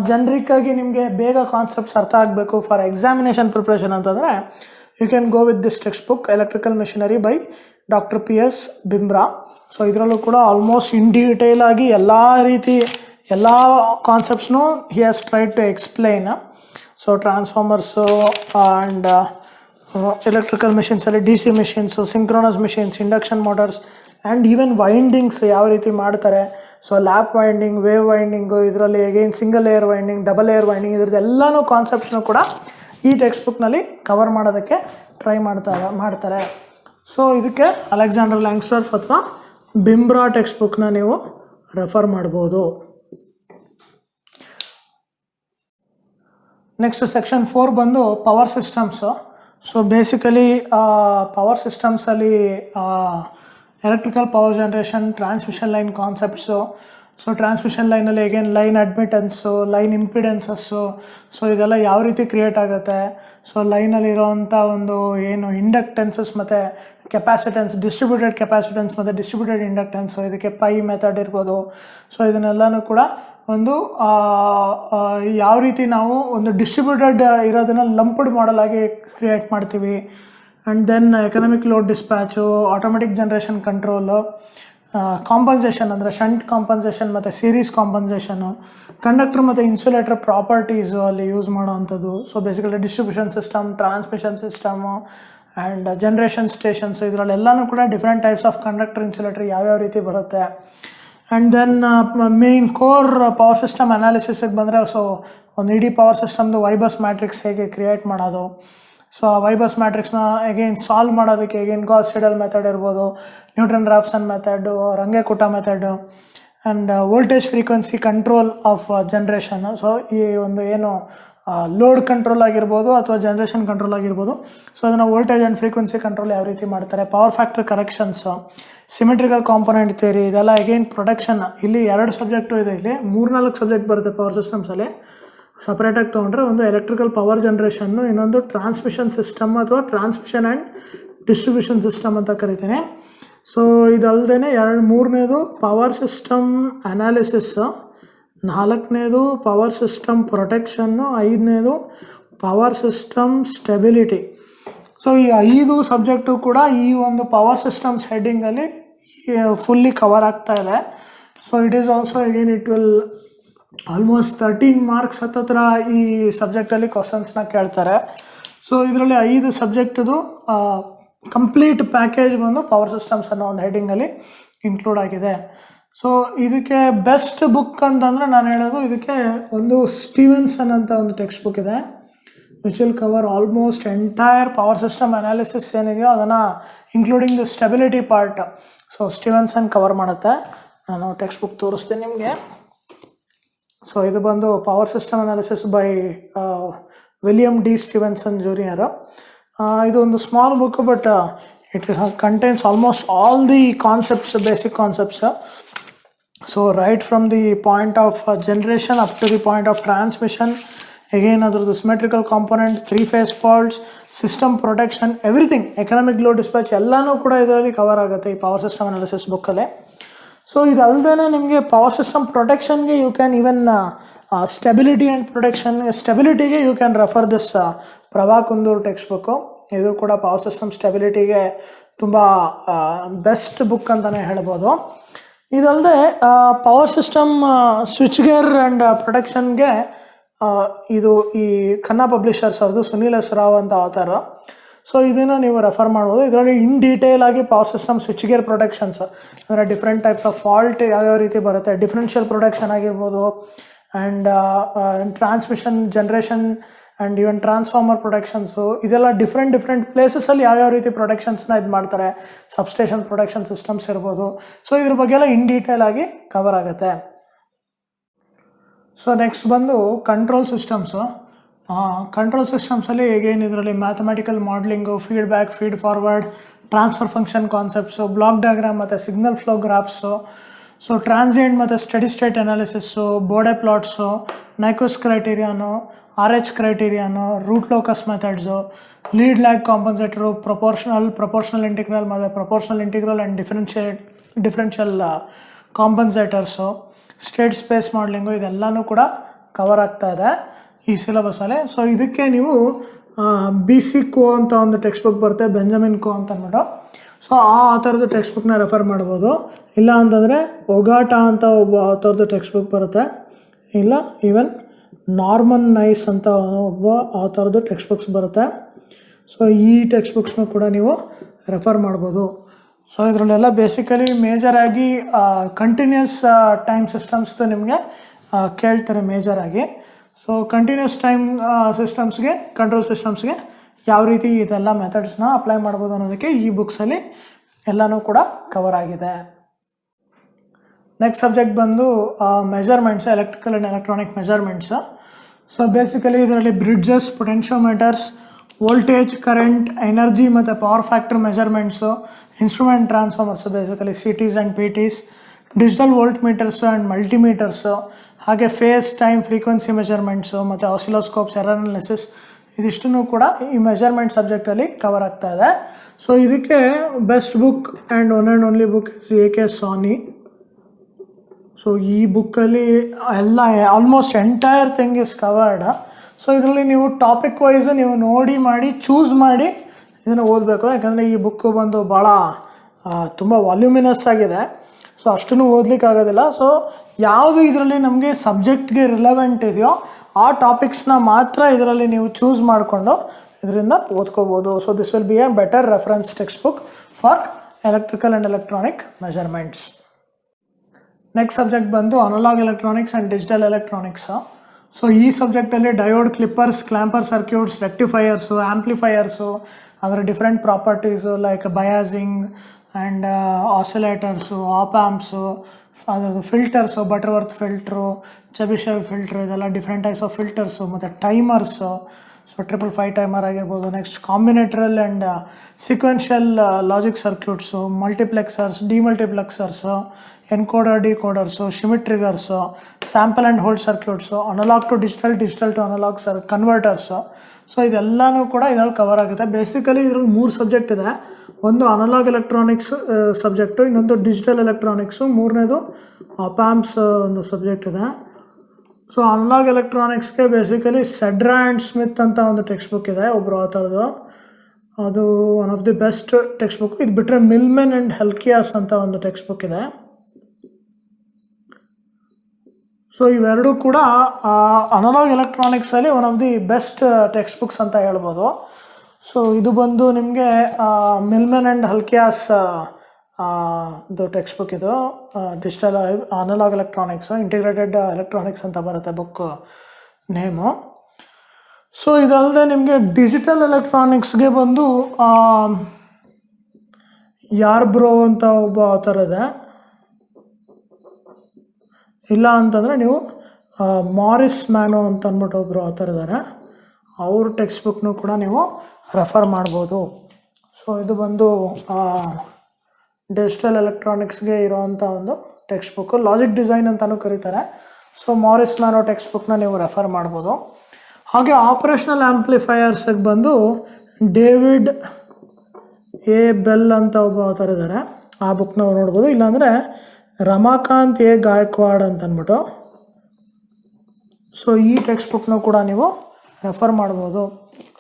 ಜನರಿಕ್ಕಾಗಿ ನಿಮಗೆ ಬೇಗ ಕಾನ್ಸೆಪ್ಟ್ಸ್ ಅರ್ಥ ಆಗಬೇಕು ಫಾರ್ ಎಕ್ಸಾಮಿನೇಷನ್ ಪ್ರಿಪ್ರೇಷನ್ ಅಂತಂದರೆ you can go with this text book electrical machinery by Dr. P.S. Bimra. So ಇದರಲ್ಲೂ ಕೂಡ ಆಲ್ಮೋಸ್ಟ್ ಇನ್ ಡೀಟೇಲ್ ಆಗಿ ಎಲ್ಲ ಕಾನ್ಸೆಪ್ಟ್ಸ್ನು he has tried to explain. So transformers and electrical ಮಿಷಿನ್ಸಲ್ಲಿ DC machines, synchronous machines, induction motors and even windings ಯಾವ ರೀತಿ ಮಾಡ್ತಾರೆ. So lap winding, wave winding, ಇದರಲ್ಲಿ again single layer winding, double layer winding, ಇದ್ರದ್ದು ಎಲ್ಲನೂ ಕಾನ್ಸೆಪ್ಟ್ಸ್ನು ಕೂಡ ಈ ಟೆಕ್ಸ್ಟ್ ಬುಕ್ನಲ್ಲಿ ಕವರ್ ಮಾಡೋದಕ್ಕೆ ಟ್ರೈ ಮಾಡ್ತಾರೆ. ಸೊ ಇದಕ್ಕೆ ಅಲೆಕ್ಸಾಂಡರ್ ಲ್ಯಾಂಗ್ಸ್ಡಾರ್ಫ್ ಅಥವಾ ಬಿಮ್ರಾ ಟೆಕ್ಸ್ಟ್ ಬುಕ್ನ ನೀವು ರೆಫರ್ ಮಾಡ್ಬೋದು. ನೆಕ್ಸ್ಟ್ ಸೆಕ್ಷನ್ 4 ಬಂದು power systems. So basically power ಸಿಸ್ಟಮ್ಸಲ್ಲಿ electrical power generation, transmission line concepts. So transmission ಲೈನಲ್ಲಿ again line admittance, line impedances, so ಇದೆಲ್ಲ ಯಾವ ರೀತಿ ಕ್ರಿಯೇಟ್ ಆಗುತ್ತೆ. ಸೊ ಲೈನಲ್ಲಿರೋವಂಥ ಒಂದು ಏನು ಇಂಡಕ್ಟೆನ್ಸಸ್ ಮತ್ತು ಕೆಪಾಸಿಟೆನ್ಸ್, ಡಿಸ್ಟ್ರಿಬ್ಯೂಟೆಡ್ ಕೆಪಾಸಿಟೆನ್ಸ್ ಮತ್ತು ಡಿಸ್ಟ್ರಿಬ್ಯೂಟೆಡ್ ಇಂಡಕ್ಟೆನ್ಸು, ಇದಕ್ಕೆ ಪೈ ಮೆಥಡ್ ಇರ್ಬೋದು. ಸೊ ಇದನ್ನೆಲ್ಲನೂ ಕೂಡ ಒಂದು ಯಾವ ರೀತಿ ನಾವು ಒಂದು ಡಿಸ್ಟ್ರಿಬ್ಯೂಟೆಡ್ ಇರೋದನ್ನು ಲಂಪ್ಡ್ ಮಾಡೆಲ್ ಆಗಿ ಕ್ರಿಯೇಟ್ ಮಾಡ್ತೀವಿ. And then economic load dispatch, automatic generation control, compensation ಅಂದರೆ ಶಂಟ್ ಕಾಂಪನ್ಸೇಷನ್ ಮತ್ತು ಸೀರೀಸ್ ಕಾಂಪನ್ಸೇಷನು, ಕಂಡಕ್ಟರ್ ಮತ್ತು ಇನ್ಸುಲೇಟರ್ ಪ್ರಾಪರ್ಟೀಸು ಅಲ್ಲಿ ಯೂಸ್ ಮಾಡೋವಂಥದ್ದು. So basically distribution system, transmission system and generation stations, ಇದರಲ್ಲೆಲ್ಲನೂ ಕೂಡ different types of conductor, insulator ಯಾವ್ಯಾವ ರೀತಿ ಬರುತ್ತೆ. And then main core power system ಅನಾಲಿಸಿಸ್ಗೆ ಬಂದರೆ, ಸೊ ಒಂದು ಇಡೀ ಪವರ್ ಸಿಸ್ಟಮ್ದು ವೈಬಸ್ ಮ್ಯಾಟ್ರಿಕ್ಸ್ ಹೇಗೆ ಕ್ರಿಯೇಟ್ ಮಾಡೋದು, ಸೊ ಆ ವೈಬಸ್ ಮ್ಯಾಟ್ರಿಕ್ಸ್ನ ಎಗೇನ್ ಸಾಲ್ವ್ ಮಾಡೋದಕ್ಕೆ ಎಗೇನ್ ಗಾಸ್ ಸೀಡೆಲ್ ಮೆಥಡ್ ಇರ್ಬೋದು, Newton Raphson method, Runge Kutta method, and voltage frequency control of generation. So ಈ ಒಂದು ಏನು ಲೋಡ್ ಕಂಟ್ರೋಲ್ ಆಗಿರ್ಬೋದು ಅಥವಾ ಜನ್ರೇಷನ್ ಕಂಟ್ರೋಲ್ ಆಗಿರ್ಬೋದು, ಸೊ ಅದನ್ನು ವೋಲ್ಟೇಜ್ ಆ್ಯಂಡ್ ಫ್ರೀಕ್ವೆನ್ಸಿ ಕಂಟ್ರೋಲ್ ಯಾವ ರೀತಿ ಮಾಡ್ತಾರೆ, power factor corrections, symmetrical component theory, ಇದೆಲ್ಲ ಅಗೇನ್ ಪ್ರೊಡಕ್ಷನ್. ಇಲ್ಲಿ 2 ಸಬ್ಜೆಕ್ಟು ಇದೆ, ಇಲ್ಲಿ 3-4 ಸಬ್ಜೆಕ್ಟ್ ಬರುತ್ತೆ ಪವರ್ ಸಿಸ್ಟಮ್ಸಲ್ಲಿ. ಸಪ್ರೇಟಾಗಿ ತೊಗೊಂಡ್ರೆ ಒಂದು ಎಲೆಕ್ಟ್ರಿಕಲ್ ಪವರ್ ಜನ್ರೇಷನ್ನು, ಇನ್ನೊಂದು ಟ್ರಾನ್ಸ್ಮಿಷನ್ ಸಿಸ್ಟಮ್ ಅಥವಾ ಟ್ರಾನ್ಸ್ಮಿಷನ್ ಆ್ಯಂಡ್ ಡಿಸ್ಟ್ರಿಬ್ಯೂಷನ್ ಸಿಸ್ಟಮ್ ಅಂತ ಕರಿತೀನಿ. ಸೊ ಇದಲ್ಲದೆ 3ನೇದು ಪವರ್ ಸಿಸ್ಟಮ್ ಅನಾಲಿಸಿಸ್ಸು, 4ನೇದು ಪವರ್ ಸಿಸ್ಟಮ್ ಪ್ರೊಟೆಕ್ಷನ್ನು, 5ನೇದು ಪವರ್ ಸಿಸ್ಟಮ್ ಸ್ಟೆಬಿಲಿಟಿ. ಸೊ ಈ 5 ಸಬ್ಜೆಕ್ಟು ಕೂಡ ಈ ಒಂದು ಪವರ್ ಸಿಸ್ಟಮ್ಸ್ ಹೆಡ್ಡಿಂಗಲ್ಲಿ ಫುಲ್ಲಿ ಕವರ್ ಆಗ್ತಾ ಇದೆ. So it is also again it will almost 13 marks ಹತ್ತಿರ ಈ ಸಬ್ಜೆಕ್ಟಲ್ಲಿ ಕ್ವಶನ್ಸ್ನ ಕೇಳ್ತಾರೆ. ಸೊ ಇದರಲ್ಲಿ 5 ಸಬ್ಜೆಕ್ಟದು ಕಂಪ್ಲೀಟ್ ಪ್ಯಾಕೇಜ್ ಬಂದು ಪವರ್ ಸಿಸ್ಟಮ್ಸ್ ಅನ್ನೋ ಒಂದು ಹೆಡ್ಡಿಂಗಲ್ಲಿ ಇನ್ಕ್ಲೂಡ್ ಆಗಿದೆ. ಸೊ ಇದಕ್ಕೆ ಬೆಸ್ಟ್ ಬುಕ್ ಅಂತಂದರೆ ನಾನು ಹೇಳೋದು, ಇದಕ್ಕೆ ಒಂದು ಸ್ಟೀವೆನ್ಸನ್ ಅಂತ ಒಂದು ಟೆಕ್ಸ್ಟ್ ಬುಕ್ ಇದೆ, which will cover almost entire power system analysis ಏನಿದೆಯೋ ಅದನ್ನು including the stability part. So Stevenson cover ಮಾಡುತ್ತೆ. ನಾನು ಟೆಕ್ಸ್ಟ್ ಬುಕ್ ತೋರಿಸ್ತೀನಿ ನಿಮಗೆ. ಸೊ ಇದು ಬಂದು power system analysis by William D Stevenson junior. ಇದು ಒಂದು small book, but it contains almost all the concepts, basic concepts. So right from the point of generation up to the point of transmission, again ಅದ್ರದ್ದು symmetrical component, 3 phase faults, system protection, everything, economic load dispatch ಎಲ್ಲನೂ ಕೂಡ ಇದರಲ್ಲಿ ಕವರ್ ಆಗುತ್ತೆ ಈ ಪವರ್ ಸಿಸ್ಟಮ್ ಅನಾಲಿಸಿಸ್ ಬುಕ್ಕಲ್ಲಿ. ಸೊ ಇದಲ್ಲದೆ ನಿಮಗೆ ಪವರ್ ಸಿಸ್ಟಮ್ ಪ್ರೊಟೆಕ್ಷನ್ಗೆ you can even stability and protection, ಸ್ಟೆಬಿಲಿಟಿಗೆ you can refer this Prabha Kundur text book. ಇದು ಕೂಡ ಪವರ್ ಸಿಸ್ಟಮ್ ಸ್ಟೆಬಿಲಿಟಿಗೆ ತುಂಬ ಬೆಸ್ಟ್ ಬುಕ್ ಅಂತಲೇ ಹೇಳ್ಬೋದು. ಇದಲ್ಲದೆ power system switch gear and ಪ್ರೊಟೆಕ್ಷನ್ಗೆ ಇದು ಈ ಖನ್ನಾ ಪಬ್ಲಿಷರ್ಸ್ ಅವ್ರದ್ದು ಸುನೀಲ್ ಎಸ್ ರಾವ್ ಅಂತ ಆಥರ್. ಸೊ ಇದನ್ನು ನೀವು ರೆಫರ್ ಮಾಡ್ಬೋದು. ಇದರಲ್ಲಿ ಇನ್ ಡೀಟೇಲ್ ಆಗಿ power system switch gear protections ಅಂದರೆ ಡಿಫ್ರೆಂಟ್ ಟೈಪ್ಸ್ ಆಫ್ ಫಾಲ್ಟ್ ಯಾವ್ಯಾವ ರೀತಿ ಬರುತ್ತೆ, ಡಿಫ್ರೆನ್ಷಿಯಲ್ ಪ್ರೊಟೆಕ್ಷನ್ ಆಗಿರ್ಬೋದು, and transmission, generation and even transformer protections, ಇದೆಲ್ಲ ಡಿಫ್ರೆಂಟ್ ಪ್ಲೇಸಸಲ್ಲಿ ಯಾವ್ಯಾವ ರೀತಿ ಪ್ರೊಟೆಕ್ಷನ್ಸ್ನ ಇದು ಮಾಡ್ತಾರೆ, ಸಬ್ಸ್ಟೇಷನ್ ಪ್ರೊಟೆಕ್ಷನ್ ಸಿಸ್ಟಮ್ಸ್ ಇರ್ಬೋದು. ಸೊ ಇದ್ರ ಬಗ್ಗೆ ಎಲ್ಲ ಇನ್ ಡೀಟೇಲ್ ಆಗಿ ಕವರ್ ಆಗುತ್ತೆ. ಸೊ ನೆಕ್ಸ್ಟ್ ಬಂದು ಕಂಟ್ರೋಲ್ ಸಿಸ್ಟಮ್ಸು. ಕಂಟ್ರೋಲ್ ಸಿಸ್ಟಮ್ಸಲ್ಲಿ ಹೇಗೇನು ಇದರಲ್ಲಿ mathematical modelling, feedback, feed forward, transfer function concepts, block diagram ಮತ್ತು signal flow graphs, so transient ಮತ್ತು steady state analysis, Bode plots, Nyquist criterion, RH criterion, root locus methods, lead lag compensator, proportional integral ಮತ್ತು proportional integral and differential compensators, state space modelling, ಇದೆಲ್ಲನೂ ಕೂಡ ಕವರ್ ಆಗ್ತಾ ಇದೆ ಈ ಸಿಲೆಬಸಲ್ಲಿ. ಸೊ ಇದಕ್ಕೆ ನೀವು BC ಕೋ ಅಂತ ಒಂದು ಟೆಕ್ಸ್ಟ್ ಬುಕ್ ಬರುತ್ತೆ, ಬೆಂಜಮಿನ್ ಕೋ ಅಂತ ಅಂದ್ಬಿಟ್ಟು. ಸೊ ಆ ಥರದ್ದು ಟೆಕ್ಸ್ಟ್ ಬುಕ್ನ ರೆಫರ್ ಮಾಡ್ಬೋದು. ಇಲ್ಲ ಅಂತಂದರೆ ಒಗಾಟ ಅಂತ ಒಬ್ಬ ಆಥರ್ದು ಟೆಕ್ಸ್ಟ್ ಬುಕ್ ಬರುತ್ತೆ, ಇಲ್ಲ ಈವನ್ ನಾರ್ಮನ್ ನೈಸ್ ಅಂತ ಒಬ್ಬ ಆಥರ್ದು ಟೆಕ್ಸ್ಟ್ ಬುಕ್ಸ್ ಬರುತ್ತೆ. ಸೊ ಈ ಟೆಕ್ಸ್ಟ್ ಬುಕ್ಸ್ನೂ ಕೂಡ ನೀವು ರೆಫರ್ ಮಾಡ್ಬೋದು. ಸೊ ಇದರಲ್ಲೆಲ್ಲ ಬೇಸಿಕಲಿ ಮೇಜರಾಗಿ ಕಂಟಿನ್ಯೂಸ್ ಟೈಮ್ ಸಿಸ್ಟಮ್ಸ್ದು ನಿಮಗೆ ಕೇಳ್ತಾರೆ ಮೇಜರಾಗಿ. ಸೊ ಕಂಟಿನ್ಯೂಸ್ ಟೈಮ್ ಸಿಸ್ಟಮ್ಸ್ಗೆ, ಕಂಟ್ರೋಲ್ ಸಿಸ್ಟಮ್ಸ್ಗೆ ಯಾವ ರೀತಿ ಇದೆಲ್ಲ ಮೆಥಡ್ಸ್ನ ಅಪ್ಲೈ ಮಾಡ್ಬೋದು ಅನ್ನೋದಕ್ಕೆ ಈ ಬುಕ್ಸಲ್ಲಿ ಎಲ್ಲನೂ ಕೂಡ ಕವರ್ ಆಗಿದೆ. ನೆಕ್ಸ್ಟ್ ಸಬ್ಜೆಕ್ಟ್ ಬಂದು measurements, electrical and electronic measurements. So basically ಇದರಲ್ಲಿ bridges, potentiometers, voltage, current, energy ಮತ್ತು power factor measurements, instrument transformers, basically CTs and PTs, digital volt meters and multimeters, ಹಾಗೆ ಫೇಸ್, ಟೈಮ್, ಫ್ರೀಕ್ವೆನ್ಸಿ ಮೆಜರ್ಮೆಂಟ್ಸು ಮತ್ತು ಆಸಿಲೋಸ್ಕೋಪ್ಸ್, ಎರರ್ ಅನಾಲಿಸಿಸ್, ಇದಿಷ್ಟನ್ನು ಕೂಡ ಈ ಮೆಜರ್ಮೆಂಟ್ ಸಬ್ಜೆಕ್ಟಲ್ಲಿ ಕವರ್ ಆಗ್ತಾ ಇದೆ. ಸೊ ಇದಕ್ಕೆ best book and one and only book AK Sawhney. So ಈ ಬುಕ್ಕಲ್ಲಿ ಎಲ್ಲ almost entire thing is covered. So ಇದರಲ್ಲಿ ನೀವು ಟಾಪಿಕ್ ವೈಸ್ ನೀವು ನೋಡಿ ಮಾಡಿ ಚೂಸ್ ಮಾಡಿ ಇದನ್ನು ಓದಬೇಕು. ಯಾಕಂದರೆ ಈ ಬುಕ್ಕು ಬಂದು ಭಾಳ ತುಂಬ ವಾಲ್ಯೂಮಿನಸ್ ಆಗಿದೆ. ಸೊ ಅಷ್ಟನ್ನು ಓದಲಿಕ್ಕೆ ಆಗೋದಿಲ್ಲ. ಸೊ ಯಾವುದು ಇದರಲ್ಲಿ ನಮಗೆ ಸಬ್ಜೆಕ್ಟ್ಗೆ ರಿಲೆವೆಂಟ್ ಇದೆಯೋ ಆ ಟಾಪಿಕ್ಸ್ನ ಮಾತ್ರ ಇದರಲ್ಲಿ ನೀವು ಚೂಸ್ ಮಾಡಿಕೊಂಡು ಇದರಿಂದ ಓದ್ಕೋಬೋದು. So this will be a better reference text book for electrical and electronic measurements. Next subject ಬಂದು analog electronics and digital electronics. So ಈ ಸಬ್ಜೆಕ್ಟಲ್ಲಿ diode, clippers, clamper circuits, rectifiers, amplifiers, ಅದರ different properties like biasing and oscillators, op amps, ಅದರದ್ದು filters, Butterworth filter, Chebyshev filter, ಇದೆಲ್ಲ ಡಿಫ್ರೆಂಟ್ ಟೈಪ್ಸ್ ಆಫ್ ಫಿಲ್ಟರ್ಸು, ಮತ್ತು ಟೈಮರ್ಸು. ಸೊ 555 ಟೈಮರ್ ಆಗಿರ್ಬೋದು. Next combinational and sequential logic circuits, multiplexers, ಡಿಮಲ್ಟಿಪ್ಲೆಕ್ಸರ್ಸು, encoder, decoders, Schmitt triggers, sample and hold circuits, analog to digital, digital to analog converters. So ಇದೆಲ್ಲನೂ ಕೂಡ ಇದರಲ್ಲಿ ಕವರ್ ಆಗುತ್ತೆ. ಬೇಸಿಕಲಿ ಇದ್ರಲ್ಲಿ 3 ಸಬ್ಜೆಕ್ಟ್ ಇದೆ. ಒಂದು ಅನಲಾಗ್ ಎಲೆಕ್ಟ್ರಾನಿಕ್ಸ್ ಸಬ್ಜೆಕ್ಟು, ಇನ್ನೊಂದು ಡಿಜಿಟಲ್ ಎಲೆಕ್ಟ್ರಾನಿಕ್ಸು, ಮೂರನೇದು ಆಪ್ ಆ್ಯಂಪ್ಸ್ ಒಂದು ಸಬ್ಜೆಕ್ಟ್ ಇದೆ. ಸೊ ಅನಲಾಗ್ ಎಲೆಕ್ಟ್ರಾನಿಕ್ಸ್ಗೆ ಬೇಸಿಕಲಿ ಸೆಡ್ರಾ ಆ್ಯಂಡ್ ಸ್ಮಿತ್ ಅಂತ ಒಂದು ಟೆಕ್ಸ್ಟ್ ಬುಕ್ ಇದೆ, ಒಬ್ಬರು ಆಥರ್ದು. ಅದು one of the best text book. ಇದು ಬಿಟ್ಟರೆ ಮಿಲ್ಮೆನ್ ಆ್ಯಂಡ್ ಹೆಲ್ಕಿಯಾಸ್ ಅಂತ ಒಂದು ಟೆಕ್ಸ್ಟ್ ಬುಕ್ ಇದೆ. ಸೊ ಇವೆರಡೂ ಕೂಡ ಅನಲಾಗ್ ಎಲೆಕ್ಟ್ರಾನಿಕ್ಸಲ್ಲಿ one of the best text books ಅಂತ ಹೇಳ್ಬೋದು. ಸೊ ಇದು ಬಂದು ನಿಮಗೆ ಮಿಲ್ಮೆನ್ ಆ್ಯಂಡ್ ಹಲ್ಕಿಯಾಸ್ ಇದು ಟೆಕ್ಸ್ಟ್ ಬುಕ್. ಇದು digital analog electronics, integrated electronics ಅಂತ ಬರುತ್ತೆ ಬುಕ್ ನೇಮು. ಸೊ ಇದಲ್ಲದೆ ನಿಮಗೆ ಡಿಜಿಟಲ್ ಎಲೆಕ್ಟ್ರಾನಿಕ್ಸ್ಗೆ ಬಂದು ಯಾರ್ಬ್ರೋ ಅಂತ ಒಬ್ಬ ಆಥರ್ ಇದೆ. ಇಲ್ಲ ಅಂತಂದರೆ ನೀವು ಮಾರಿಸ್ ಮ್ಯಾನೋ ಅಂತ ಅಂದ್ಬಿಟ್ಟು ಒಬ್ಬರು ಆಥರ್ ಇದ್ದಾರೆ, ಅವ್ರ ಟೆಕ್ಸ್ಟ್ ಬುಕ್ನೂ ಕೂಡ ನೀವು ರೆಫರ್ ಮಾಡ್ಬೋದು. ಸೊ ಇದು ಬಂದು ಡಿಜಿಟಲ್ ಎಲೆಕ್ಟ್ರಾನಿಕ್ಸ್ಗೆ ಇರೋವಂಥ ಒಂದು ಟೆಕ್ಸ್ಟ್ ಬುಕ್ಕು. ಲಾಜಿಕ್ ಡಿಸೈನ್ ಅಂತಲೂ ಕರೀತಾರೆ. ಸೊ ಮಾರಿಸ್ ಮ್ಯಾನೋ ಟೆಕ್ಸ್ಟ್ ಬುಕ್ನ ನೀವು ರೆಫರ್ ಮಾಡ್ಬೋದು. ಹಾಗೆ ಆಪ್ರೇಷನಲ್ ಆ್ಯಂಪ್ಲಿಫೈಯರ್ಸಿಗೆ ಬಂದು ಡೇವಿಡ್ ಎ ಬೆಲ್ ಅಂತ ಒಬ್ಬ ಆಥರ್ ಇದ್ದಾರೆ, ಆ ಬುಕ್ನ ನೋಡ್ಬೋದು. ಇಲ್ಲಾಂದರೆ ರಮಾಕಾಂತ್ ಎ ಗಾಯಕ್ವಾಡ್ ಅಂತ ಅಂದ್ಬಿಟ್ಟು. ಸೊ ಈ ಟೆಕ್ಸ್ಟ್ ಬುಕ್ನೂ ಕೂಡ ನೀವು ರೆಫರ್ ಮಾಡ್ಬೋದು.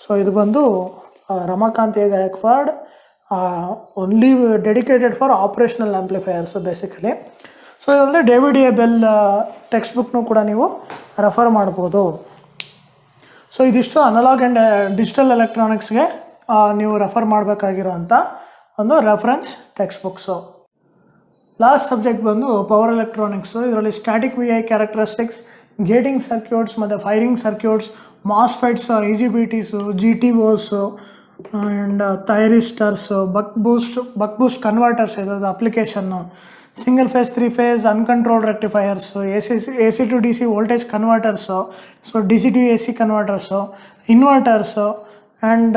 ಸೊ ಇದು ಬಂದು Ramakant A Gayakwad, only dedicated for operational amplifiers basically. So ಇದಲ್ಲದೆ ಡೇವಿಡ್ ಎ ಬೆಲ್ ಟೆಕ್ಸ್ಟ್ ಬುಕ್ನೂ ಕೂಡ ನೀವು ರೆಫರ್ ಮಾಡ್ಬೋದು. ಸೊ ಇದಿಷ್ಟು ಅನಲಾಗ್ ಆ್ಯಂಡ್ ಡಿಜಿಟಲ್ ಎಲೆಕ್ಟ್ರಾನಿಕ್ಸ್ಗೆ ನೀವು ರೆಫರ್ ಮಾಡಬೇಕಾಗಿರೋಂಥ ಒಂದು reference text books. Last subject ಬಂದು ಪವರ್ ಎಲೆಕ್ಟ್ರಾನಿಕ್ಸು. ಇದರಲ್ಲಿ static V I characteristics, gating circuits ಮತ್ತು firing circuits, MOSFETs, I G B Ts, G T Os and thyristors, buck boost converters ಇರೋದು application, single phase, 3 phase uncontrolled rectifiers, A C to D C voltage converters, so D C to A C converters, inverters and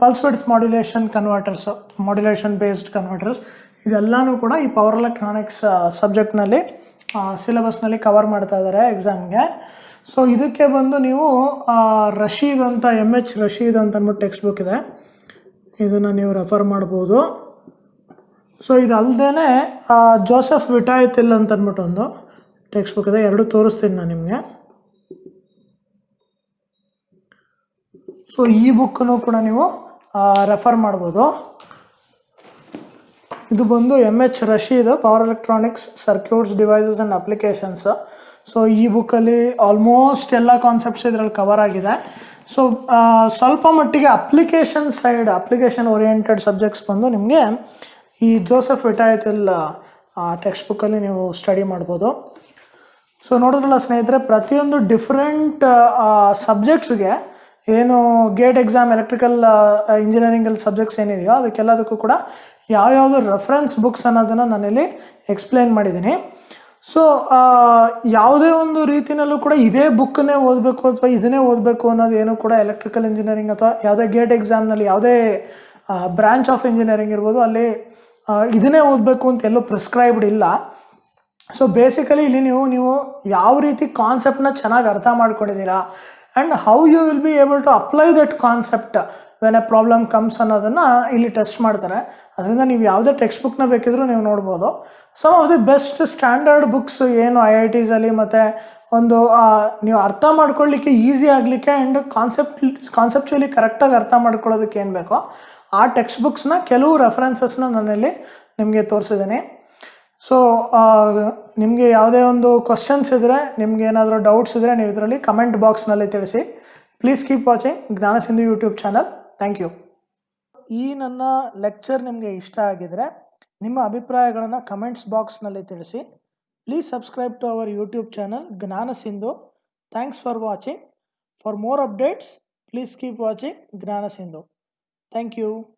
pulse width modulation converters, modulation based converters. ಇದೆಲ್ಲನೂ ಕೂಡ ಈ ಪವರ್ ಎಲೆಕ್ಟ್ರಾನಿಕ್ಸ್ ಸಬ್ಜೆಕ್ಟ್ನಲ್ಲಿ ಸಿಲೆಬಸ್ನಲ್ಲಿ ಕವರ್ ಮಾಡ್ತಾ ಇದ್ದಾರೆ ಎಕ್ಸಾಮ್ಗೆ. ಸೊ ಇದಕ್ಕೆ ಬಂದು ನೀವು ರಶೀದ್ ಅಂತ MH ರಶೀದ್ ಅಂತ ಅಂದ್ಬಿಟ್ಟು ಟೆಕ್ಸ್ಟ್ ಬುಕ್ ಇದೆ, ಇದನ್ನು ನೀವು ರೆಫರ್ ಮಾಡ್ಬೋದು. ಸೊ ಇದಲ್ಲದೆ ಜೋಸೆಫ್ ವಿಟಾಯ್ತಿಲ್ ಅಂತ ಅಂದ್ಬಿಟ್ಟು ಒಂದು ಟೆಕ್ಸ್ಟ್ ಬುಕ್ ಇದೆ, ಎರಡು ತೋರಿಸ್ತೀನಿ ನಾನು ನಿಮಗೆ. ಸೊ ಈ ಬುಕ್ಕನ್ನು ಕೂಡ ನೀವು ರೆಫರ್ ಮಾಡ್ಬೋದು. ಇದು ಬಂದು MH Rashid power electronics circuits devices and applications. So ಈ ಬುಕ್ಕಲ್ಲಿ ಆಲ್ಮೋಸ್ಟ್ ಎಲ್ಲ ಕಾನ್ಸೆಪ್ಟ್ಸ್ ಇದರಲ್ಲಿ ಕವರ್ ಆಗಿದೆ. ಸೊ ಸ್ವಲ್ಪ ಮಟ್ಟಿಗೆ application side, application oriented subjects ಬಂದು ನಿಮಗೆ ಈ ಜೋಸೆಫ್ ವಿಟಾಯ್ತಿಲ್ ಟೆಕ್ಸ್ಟ್ ಬುಕ್ಕಲ್ಲಿ ನೀವು ಸ್ಟಡಿ ಮಾಡ್ಬೋದು. ಸೊ ನೋಡಿದ್ರಲ್ಲ ಸ್ನೇಹಿತರೆ, ಪ್ರತಿಯೊಂದು ಡಿಫ್ರೆಂಟ್ ಸಬ್ಜೆಕ್ಟ್ಸ್ಗೆ ಏನು ಗೇಟ್ ಎಕ್ಸಾಮ್ ಎಲೆಕ್ಟ್ರಿಕಲ್ ಇಂಜಿನಿಯರಿಂಗಲ್ಲಿ ಸಬ್ಜೆಕ್ಟ್ಸ್ ಏನಿದೆಯೋ ಅದಕ್ಕೆಲ್ಲದಕ್ಕೂ ಕೂಡ ಯಾವ್ಯಾವುದು ರೆಫರೆನ್ಸ್ ಬುಕ್ಸ್ ಅನ್ನೋದನ್ನು ನಾನಿಲ್ಲಿ ಎಕ್ಸ್ಪ್ಲೇನ್ ಮಾಡಿದ್ದೀನಿ. ಸೊ ಯಾವುದೇ ಒಂದು ರೀತಿಯಲ್ಲೂ ಕೂಡ ಇದೇ ಬುಕ್ಕನ್ನೇ ಓದಬೇಕು ಅಥವಾ ಇದನ್ನೇ ಓದಬೇಕು ಅನ್ನೋದು ಏನು ಕೂಡ ಎಲೆಕ್ಟ್ರಿಕಲ್ ಇಂಜಿನಿಯರಿಂಗ್ ಅಥವಾ ಯಾವುದೇ ಗೇಟ್ ಎಕ್ಸಾಮ್ನಲ್ಲಿ ಯಾವುದೇ ಬ್ರ್ಯಾಂಚ್ ಆಫ್ ಇಂಜಿನಿಯರಿಂಗ್ ಇರ್ಬೋದು ಅಲ್ಲಿ ಇದನ್ನೇ ಓದಬೇಕು ಅಂತ ಎಲ್ಲೂ ಪ್ರಿಸ್ಕ್ರೈಬ್ಡ್ ಇಲ್ಲ. ಸೊ ಬೇಸಿಕಲಿ ಇಲ್ಲಿ ನೀವು ಯಾವ ರೀತಿ ಕಾನ್ಸೆಪ್ಟನ್ನ ಚೆನ್ನಾಗಿ ಅರ್ಥ ಮಾಡ್ಕೊಂಡಿದ್ದೀರಾ and how you will be able to apply that concept when a problem comes ಅನ್ನೋದನ್ನು ಇಲ್ಲಿ ಟೆಸ್ಟ್ ಮಾಡ್ತಾರೆ. ಅದರಿಂದ ನೀವು ಯಾವುದೇ ಟೆಕ್ಸ್ಟ್ ಬುಕ್ನ ಬೇಕಿದ್ರೂ ನೀವು ನೋಡ್ಬೋದು. Some of the best standard books ಏನು IITಸಲ್ಲಿ ಮತ್ತು ಒಂದು ನೀವು ಅರ್ಥ ಮಾಡ್ಕೊಳ್ಳಿಕ್ಕೆ ಈಸಿ ಆಗಲಿಕ್ಕೆ ಆ್ಯಂಡ್ ಕಾನ್ಸೆಪ್ಚುಲಿ ಕರೆಕ್ಟಾಗಿ ಅರ್ಥ ಮಾಡ್ಕೊಳ್ಳೋದಕ್ಕೆ ಏನು ಬೇಕೋ ಆ ಟೆಕ್ಸ್ಟ್ ಬುಕ್ಸ್ನ ಕೆಲವು ರೆಫರೆನ್ಸಸ್ನ ನಾನಿಲ್ಲಿ ನಿಮಗೆ ತೋರಿಸಿದ್ದೀನಿ. ಸೊ ನಿಮಗೆ ಯಾವುದೇ ಒಂದು ಕ್ವಶನ್ಸ್ ಇದ್ದರೆ, ನಿಮ್ಗೆ ಏನಾದರೂ ಡೌಟ್ಸ್ ಇದ್ದರೆ ನೀವು ಇದರಲ್ಲಿ ಕಮೆಂಟ್ ಬಾಕ್ಸ್ನಲ್ಲಿ ತಿಳಿಸಿ. Please keep watching Jnanasindhu YouTube channel. Thank you. ಈ ನನ್ನ ಲೆಕ್ಚರ್ ನಿಮಗೆ ಇಷ್ಟ ಆಗಿದರೆ ನಿಮ್ಮ ಅಭಿಪ್ರಾಯಗಳನ್ನು ಕಮೆಂಟ್ಸ್ ಬಾಕ್ಸ್ನಲ್ಲಿ ತಿಳಿಸಿ. Please subscribe to our YouTube channel Gnana Sindhu. Thanks for watching. For more updates, please keep watching Gnana Sindhu. Thank you.